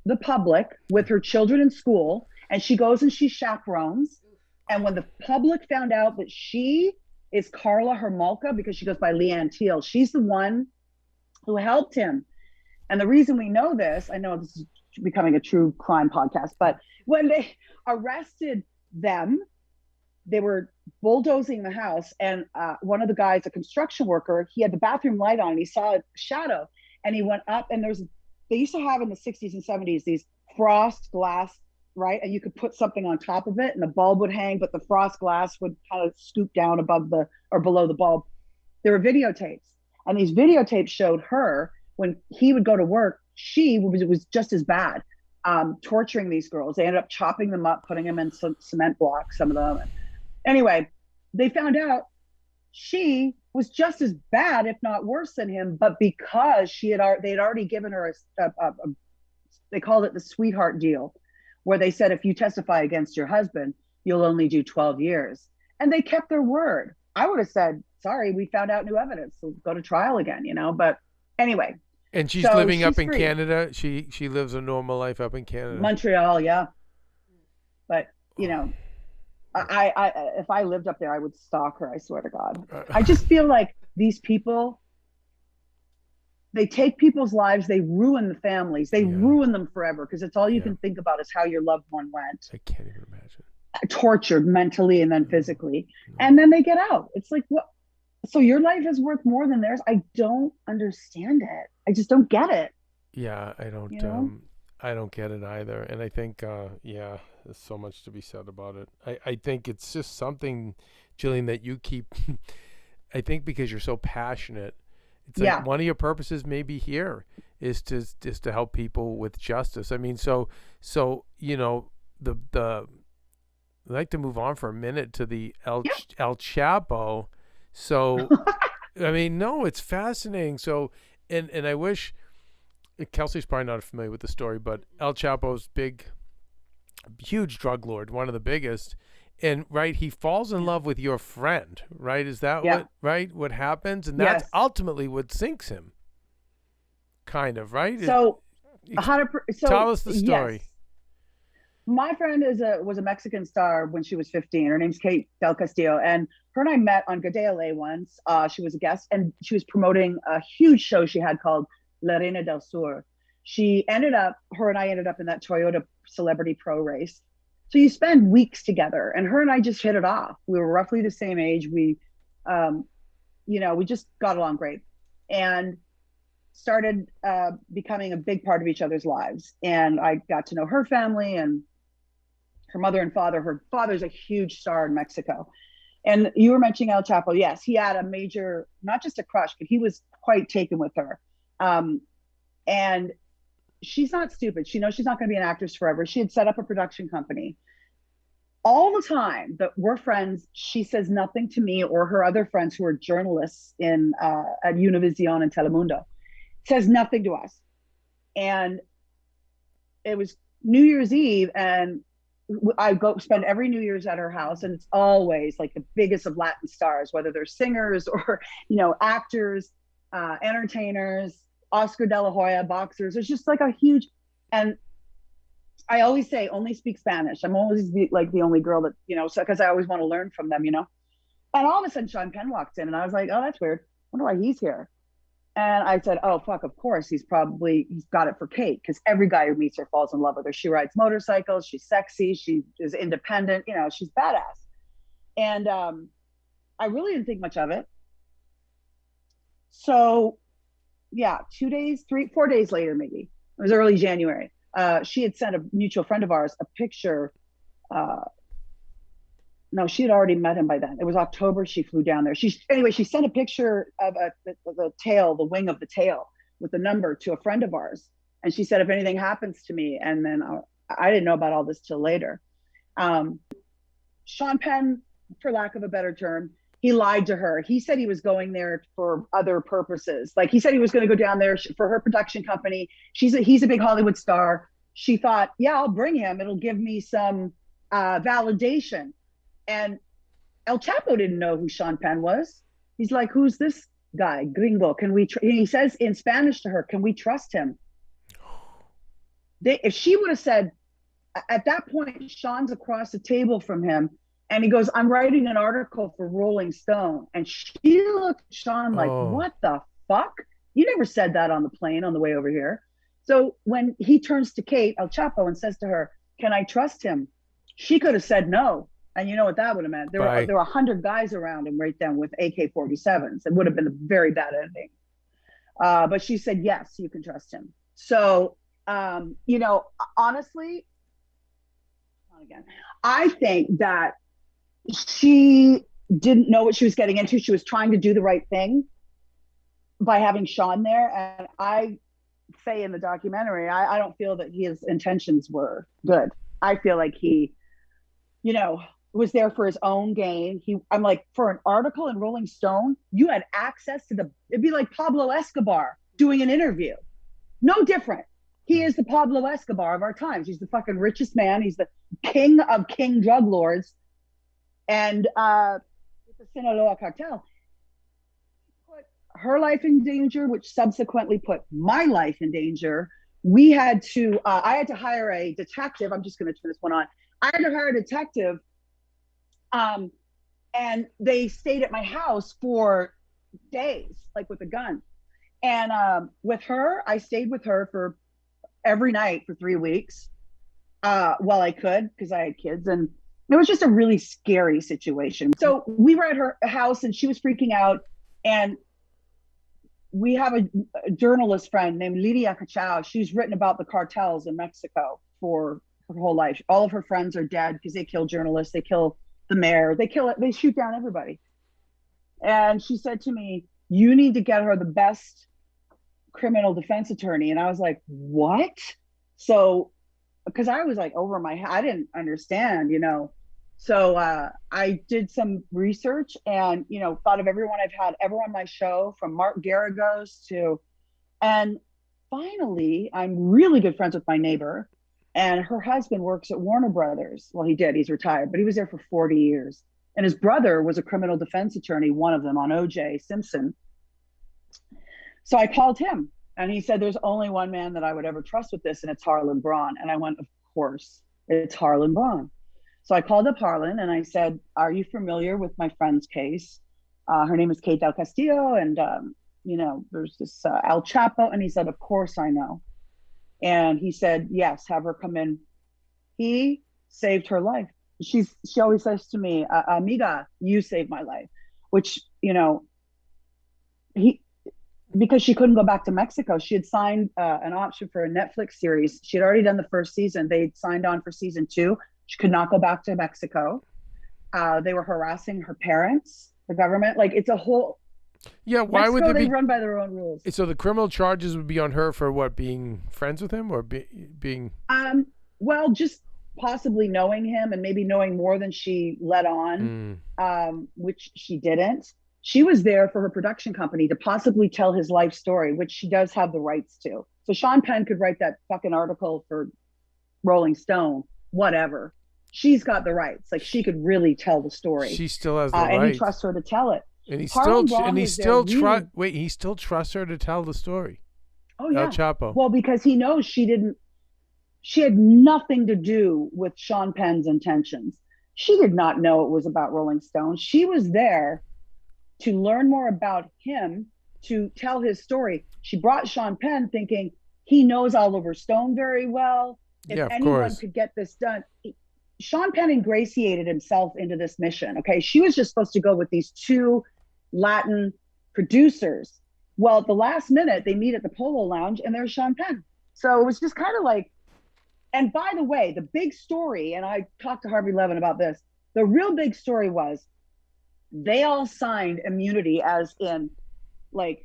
the public with her children in school, and she goes and she chaperones. And when the public found out that she is Carla Hermolka, because she goes by Leanne Teal, she's the one who helped him. And the reason we know this, I know this is becoming a true crime podcast, but when they arrested them, they were bulldozing the house, and one of the guys, a construction worker, he had the bathroom light on and he saw a shadow, and he went up, and they used to have in the 60s and 70s these frost glass, right? And you could put something on top of it and the bulb would hang, but the frost glass would kind of scoop down above or below the bulb. There were videotapes, and these videotapes showed her when he would go to work, she was just as bad, torturing these girls. They ended up chopping them up, putting them in some cement blocks, some of them. Anyway, they found out she was just as bad, if not worse than him, but because they'd already given her they called it the sweetheart deal, where they said, if you testify against your husband, you'll only do 12 years. And they kept their word. I would have said, sorry, we found out new evidence, so go to trial again, but anyway. And she's living up in Canada. She lives a normal life up in Canada. Montreal, yeah. But, I if I lived up there, I would stalk her, I swear to God. I just feel like these people, they take people's lives, they ruin the families, they ruin them forever, because it's all you can think about is how your loved one went. I can't even imagine. Tortured mentally and then physically. And then they get out. It's like, what? So your life is worth more than theirs? I don't understand it. I just don't get it. Yeah, I don't get it either. And I think, there's so much to be said about it. I think it's just something, Jillian, that you keep, I think because you're so passionate, it's like one of your purposes maybe here is to help people with justice. I mean, so the I'd like to move on for a minute to the El Chapo. So, I mean, no, it's fascinating. So, and I wish, Kelsey's probably not familiar with the story, but El Chapo's huge drug lord, one of the biggest, and he falls in love with your friend, right? Is that what happens? And that's ultimately what sinks him, kind of, right? So, 100%. Tell us the story. Yes. My friend was a Mexican star when she was 15. Her name's Tate Del Castillo, and her and I met on Good Day LA once. She was a guest, and she was promoting a huge show she had called La Reina del Sur. Her and I ended up in that Toyota Celebrity Pro race. So you spend weeks together, and her and I just hit it off. We were roughly the same age. We, we just got along great, and started becoming a big part of each other's lives. And I got to know her family and her mother and father. Her father's a huge star in Mexico. And you were mentioning El Chapo. Yes, he had a major, not just a crush, but he was quite taken with her. And she's not stupid. She knows she's not going to be an actress forever. She had set up a production company. All the time that we're friends, she says nothing to me or her other friends who are journalists at Univision and Telemundo. Says nothing to us. And it was New Year's Eve, and I go spend every New Year's at her house, and it's always like the biggest of Latin stars, whether they're singers or actors, entertainers, Oscar De La Hoya, boxers. It's just like a huge, and I always say only speak Spanish. I'm always the only girl that because I always want to learn from them, And all of a sudden Sean Penn walks in, and I was like, oh, that's weird. I wonder why he's here. And I said, oh, fuck, of course. He's got it for Kate, because every guy who meets her falls in love with her. She rides motorcycles. She's sexy. She is independent. She's badass. And I really didn't think much of it. So, 4 days later, maybe. It was early January. She had sent a mutual friend of ours a picture. No, she had already met him by then. It was October. She flew down there. She sent a picture of the tail, the wing of the tail, with the number to a friend of ours. And she said, if anything happens to me, and then I didn't know about all this till later. Sean Penn, for lack of a better term, he lied to her. He said he was going there for other purposes. Like he said he was going to go down there for her production company. He's a big Hollywood star. She thought, yeah, I'll bring him. It'll give me some validation. And El Chapo didn't know who Sean Penn was. He's like, who's this guy, gringo? Can we, he says in Spanish to her, can we trust him? If she would have said, at that point, Sean's across the table from him, and he goes, I'm writing an article for Rolling Stone. And she looked at Sean like, what the fuck? You never said that on the plane on the way over here. So when he turns to Kate, El Chapo, and says to her, can I trust him? She could have said no. And you know what that would have meant? There were 100 guys around him right then with AK-47s. It would have been a very bad ending. But she said, yes, you can trust him. So, you know, honestly, again, I think that she didn't know what she was getting into. She was trying to do the right thing by having Sean there. And I say in the documentary, I don't feel that his intentions were good. I feel like he, you know, was there for his own gain. I'm like, for an article in Rolling Stone, you had access to it'd be like Pablo Escobar doing an interview. No different. He is the Pablo Escobar of our times. He's the fucking richest man. He's the king of king drug lords. And with the Sinaloa cartel, put her life in danger, which subsequently put my life in danger. We had to, I had to hire a detective. I'm just going to turn this one on. I had to hire a detective. And they stayed at my house for days, like with a gun. And with her, I stayed with her for every night for 3 weeks while I could, because I had kids. And it was just a really scary situation. So we were at her house and she was freaking out. And we have a journalist friend named Lidia Cachao. She's written about the cartels in Mexico for her whole life. All of her friends are dead because they kill journalists. They kill the mayor. They shoot down everybody. And she said to me, you need to get her the best criminal defense attorney. And I was like, what? So, because I was like over my head, I didn't understand, you know. So I did some research and, you know, thought of everyone I've had ever on my show, from Mark Garagos to, and finally, I'm really good friends with my neighbor, and her husband works at Warner Brothers. Well, he did, he's retired, but he was there for 40 years. And his brother was a criminal defense attorney, one of them on O.J. Simpson. So I called him and he said, there's only one man that I would ever trust with this, and it's Harlan Braun. And I went, of course, it's Harlan Braun. So I called up Harlan and I said, are you familiar with my friend's case? Her name is Kate Del Castillo. And, you know, there's this El Chapo. And he said, of course I know. And he said, yes, have her come in. He saved her life. She always says to me, amiga, you saved my life, which, you know, because she couldn't go back to Mexico. She had signed an option for a Netflix series. She had already done the first season. They signed on for season 2. She could not go back to Mexico. They were harassing her parents, the government. Like, it's a whole... Yeah, why Mexico, would they run by their own rules? So the criminal charges would be on her for what, being friends with him, or being... Well, just possibly knowing him and maybe knowing more than she let on, which she didn't. She was there for her production company to possibly tell his life story, which she does have the rights to. So Sean Penn could write that fucking article for Rolling Stone, whatever. She's got the rights. Like, she could really tell the story. She still has the rights. And he trusts her to tell it. And he still trusts her to tell the story. Oh yeah. El Chapo. Well, because he knows she had nothing to do with Sean Penn's intentions. She did not know it was about Rolling Stone. She was there to learn more about him, to tell his story. She brought Sean Penn thinking he knows Oliver Stone very well. If anyone could get this done. Sean Penn ingratiated himself into this mission. Okay. She was just supposed to go with these 2 Latin producers. Well, at the last minute, they meet at the Polo Lounge and there's Sean Penn. So it was just kind of like, and by the way, the big story, and I talked to Harvey Levin about this, the real big story was they all signed immunity, as in, like,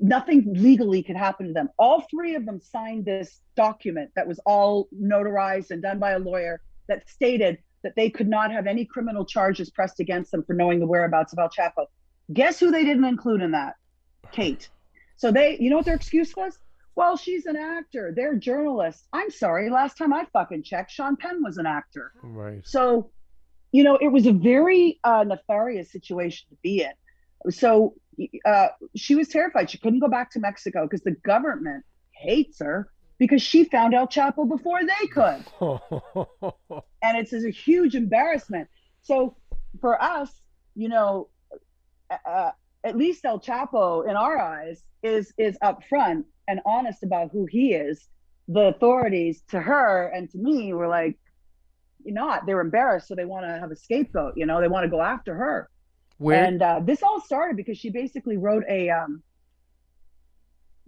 nothing legally could happen to them. All 3 of them signed this document that was all notarized and done by a lawyer that stated that they could not have any criminal charges pressed against them for knowing the whereabouts of El Chapo. Guess who they didn't include in that? Kate. So you know what their excuse was? Well, she's an actor. They're journalists. I'm sorry. Last time I fucking checked, Sean Penn was an actor. Right. So it was a very nefarious situation to be in. So she was terrified. She couldn't go back to Mexico because the government hates her because she found El Chapo before they could. And it's a huge embarrassment. So for us, at least El Chapo in our eyes is upfront and honest about who he is. The authorities to her and to me were like, you're not. They're embarrassed, so they want to have a scapegoat. They want to go after her. And this all started because she basically wrote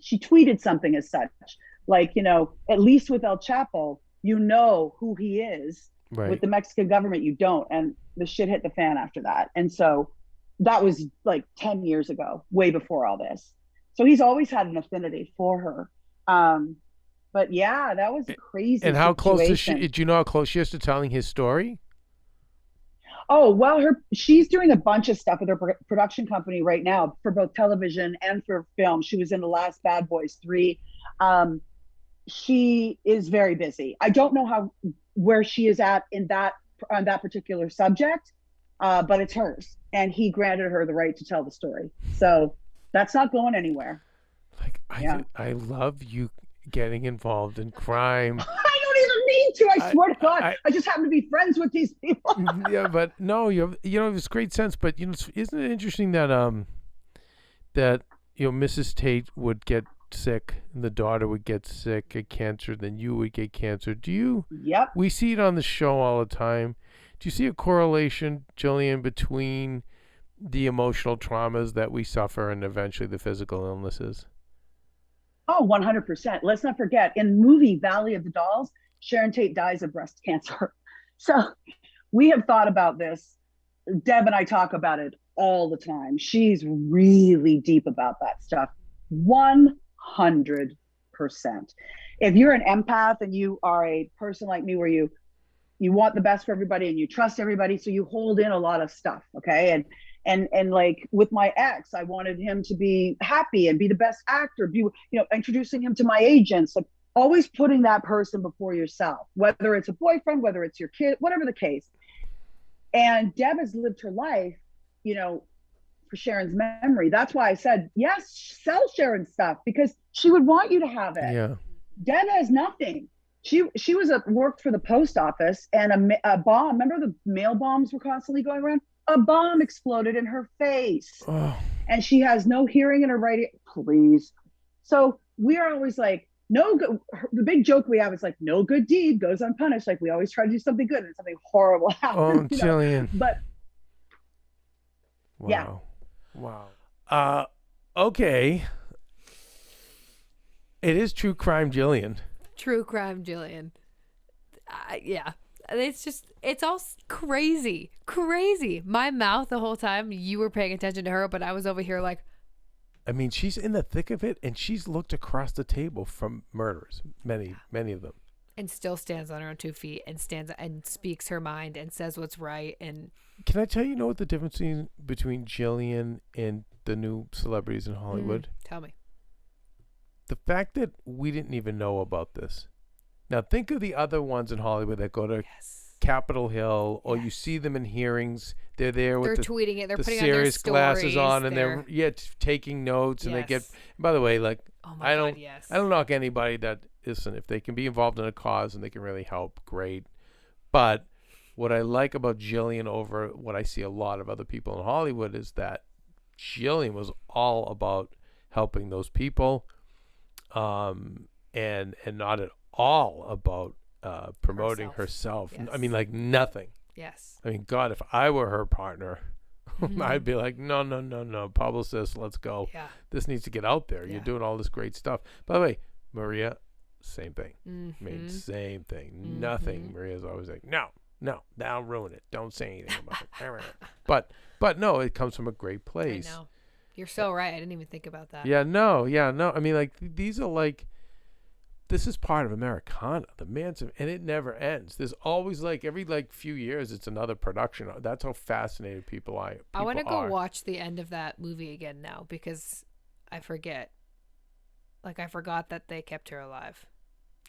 she tweeted something as such, like, at least with El Chapo, who he is. Right. With the Mexican government, you don't. And the shit hit the fan after that. And so that was like 10 years ago, way before all this. So he's always had an affinity for her. But yeah, that was a crazy And how situation. Close is she? Do you know how close she is to telling his story? Oh, well, she's doing a bunch of stuff with her production company right now for both television and for film. She was in the last Bad Boys 3. She is very busy. I don't know where she is at on that particular subject, but it's hers. And he granted her the right to tell the story. So that's not going anywhere. Like, I love you getting involved in crime. I don't even mean to. I swear to God. I just happen to be friends with these people. Yeah, but no, it's great sense. But isn't it interesting that Mrs. Tate would get sick and the daughter would get sick, get cancer, then you would get cancer. Yep. We see it on the show all the time. Do you see a correlation, Jillian, between the emotional traumas that we suffer and eventually the physical illnesses? Oh, 100%. Let's not forget, in the movie Valley of the Dolls, Sharon Tate dies of breast cancer. So we have thought about this. Deb and I talk about it all the time. She's really deep about that stuff. 100%. If you're an empath and you are a person like me where you want the best for everybody and you trust everybody, so you hold in a lot of stuff, okay? And like with my ex, I wanted him to be happy and be the best actor, introducing him to my agents, like always putting that person before yourself, whether it's a boyfriend, whether it's your kid, whatever the case. And Deb has lived her life, for Sharon's memory. That's why I said, yes, sell Sharon's stuff, because she would want you to have it. Yeah. Deb has nothing. She worked for the post office, and a bomb, remember the mail bombs were constantly going around? A bomb exploded in her face. Oh. And she has no hearing in her right ear. Please. So we are always like, the big joke we have is like, no good deed goes unpunished. Like, we always try to do something good and something horrible happens. Oh, Jillian. But wow. Yeah. Wow. Okay. It is true crime, Jillian. True crime, Jillian. Yeah. It's all crazy. My mouth the whole time, you were paying attention to her, but I was over here like. I mean, she's in the thick of it, and she's looked across the table from murderers, many of them. And still stands on her own 2 feet and stands and speaks her mind and says what's right. And can I tell you, what the difference is between Jillian and the new celebrities in Hollywood? Tell me. The fact that we didn't even know about this. Now, think of the other ones in Hollywood that go to Capitol Hill, or you see them in hearings. They're there with tweeting it. They're the putting serious on their glasses on, and they're taking notes, and they get. By the way, like, I don't knock anybody that listen. If they can be involved in a cause and they can really help, great. But what I like about Jillian over what I see a lot of other people in Hollywood is that Jillian was all about helping those people, and not at all about promoting herself. Yes. I mean, like, nothing. Yes. I mean, God, if I were her partner, I'd be like, no, publicist, let's go. Yeah. This needs to get out there. You're doing all this great stuff. By the way, Maria, same thing. I mean, same thing. Nothing. Maria's always like, no, that'll ruin it. Don't say anything about it. But no, it comes from a great place. I know. You're so right. I didn't even think about that. Yeah, no. I mean, like, these are like, this is part of Americana, the Manson, and it never ends. There's always, like, every few years, it's another production. That's how fascinated people are. I want to go watch the end of that movie again now, because I forget. Like, I forgot that they kept her alive.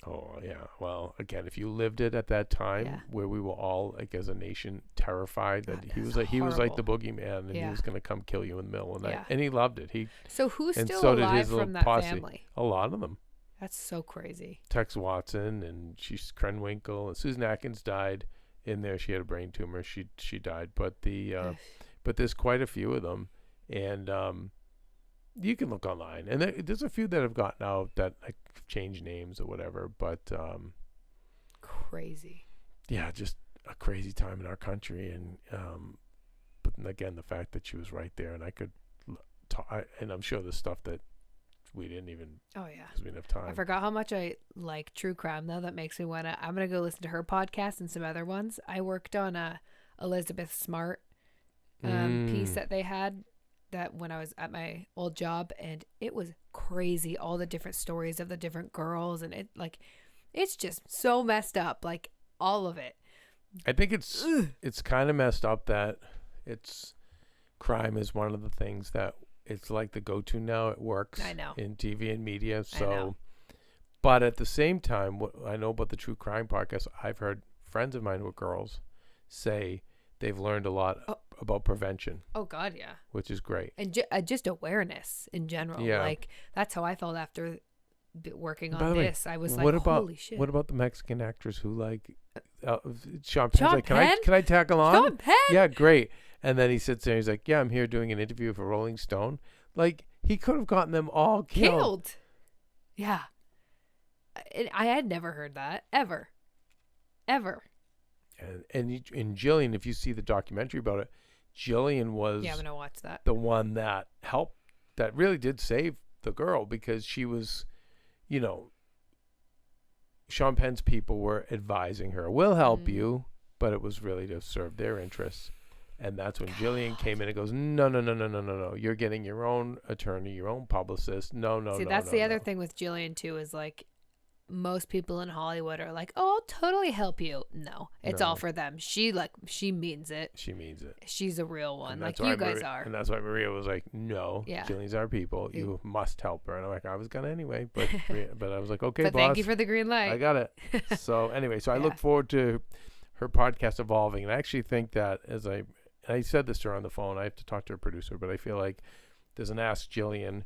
Oh yeah. Well, again, if you lived it at that time, Yeah. where we were all like as a nation terrified that he That's was like the horrible. boogeyman, and he Yeah. was gonna come kill you in the middle of the night, Yeah. and he loved it. He So who's and still so did alive his little from that posse. family? A lot of them. That's so crazy. Tex Watson and she's Krenwinkel and Susan Atkins died in there. She had a brain tumor. She died, but but there's quite a few of them, and you can look online, and there's a few that have gotten out that like changed names or whatever. But Crazy. yeah, just a crazy time in our country, and but again, the fact that she was right there, and I could talk, and I'm sure there's stuff that we didn't even. Oh yeah. Because we didn't have time. I forgot how much I like true crime though. That makes me wanna. I'm gonna go listen to her podcast and some other ones. I worked on a Elizabeth Smart piece that they had that when I was at my old job, and it was crazy. All the different stories of the different girls, and it's just so messed up. Like all of it. I think it's kind of messed up that crime is one of the things that it's like the go-to now. It works I know. in TV and media. I So, know. but at the same time, what I know about the true crime podcast, I've heard friends of mine who are girls say they've learned a lot about prevention, Oh God, yeah. which is great. And just awareness in general. Yeah. Like that's how I felt after working By on the way, this. I was what like, about holy shit. what about the Mexican actors who like Sean Penn's Sean like, Penn? can I tag along? Sean Penn? Yeah, great. And then he sits there, he's like, yeah, I'm here doing an interview for Rolling Stone. Like, he could have gotten them all killed. Yeah. I had never heard that ever. And Jillian, if you see the documentary about it, Jillian was Yeah, I'm gonna watch that. the one that helped, that really did save the girl, because she was, Sean Penn's people were advising her, we'll help you, but it was really to serve their interests. And that's when Jillian came in and goes, no. You're getting your own attorney, your own publicist. No. See, that's the other thing with Jillian too, is like most people in Hollywood are like, oh, I'll totally help you. No, it's all for them. She means it. She means it. She's a real one, And like that's why you guys Maria, are. And that's why Maria was like, no, Yeah. Jillian's our people. You must help her. And I'm like, I was going to anyway. But but I was like, okay, But boss. thank you for the green light. I got it. So anyway, I Yeah. look forward to her podcast evolving. And I actually think that I said this to her on the phone, I have to talk to her producer, but I feel like there's an Ask Jillian,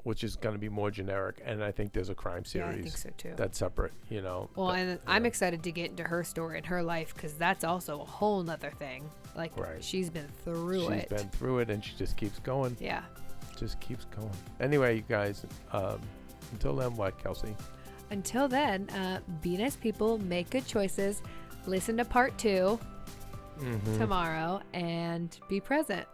which is going to be more generic. And I think there's a crime Yeah, I series think so too. that's separate, Well, and I'm excited to get into her story and her life, because that's also a whole nother thing. Like, Right. she's been through it. She's been through it, and she just keeps going. Yeah. Just keeps going. Anyway, you guys, until then, what, Kelsey? Until then, be nice people, make good choices, listen to part 2 tomorrow, and be present.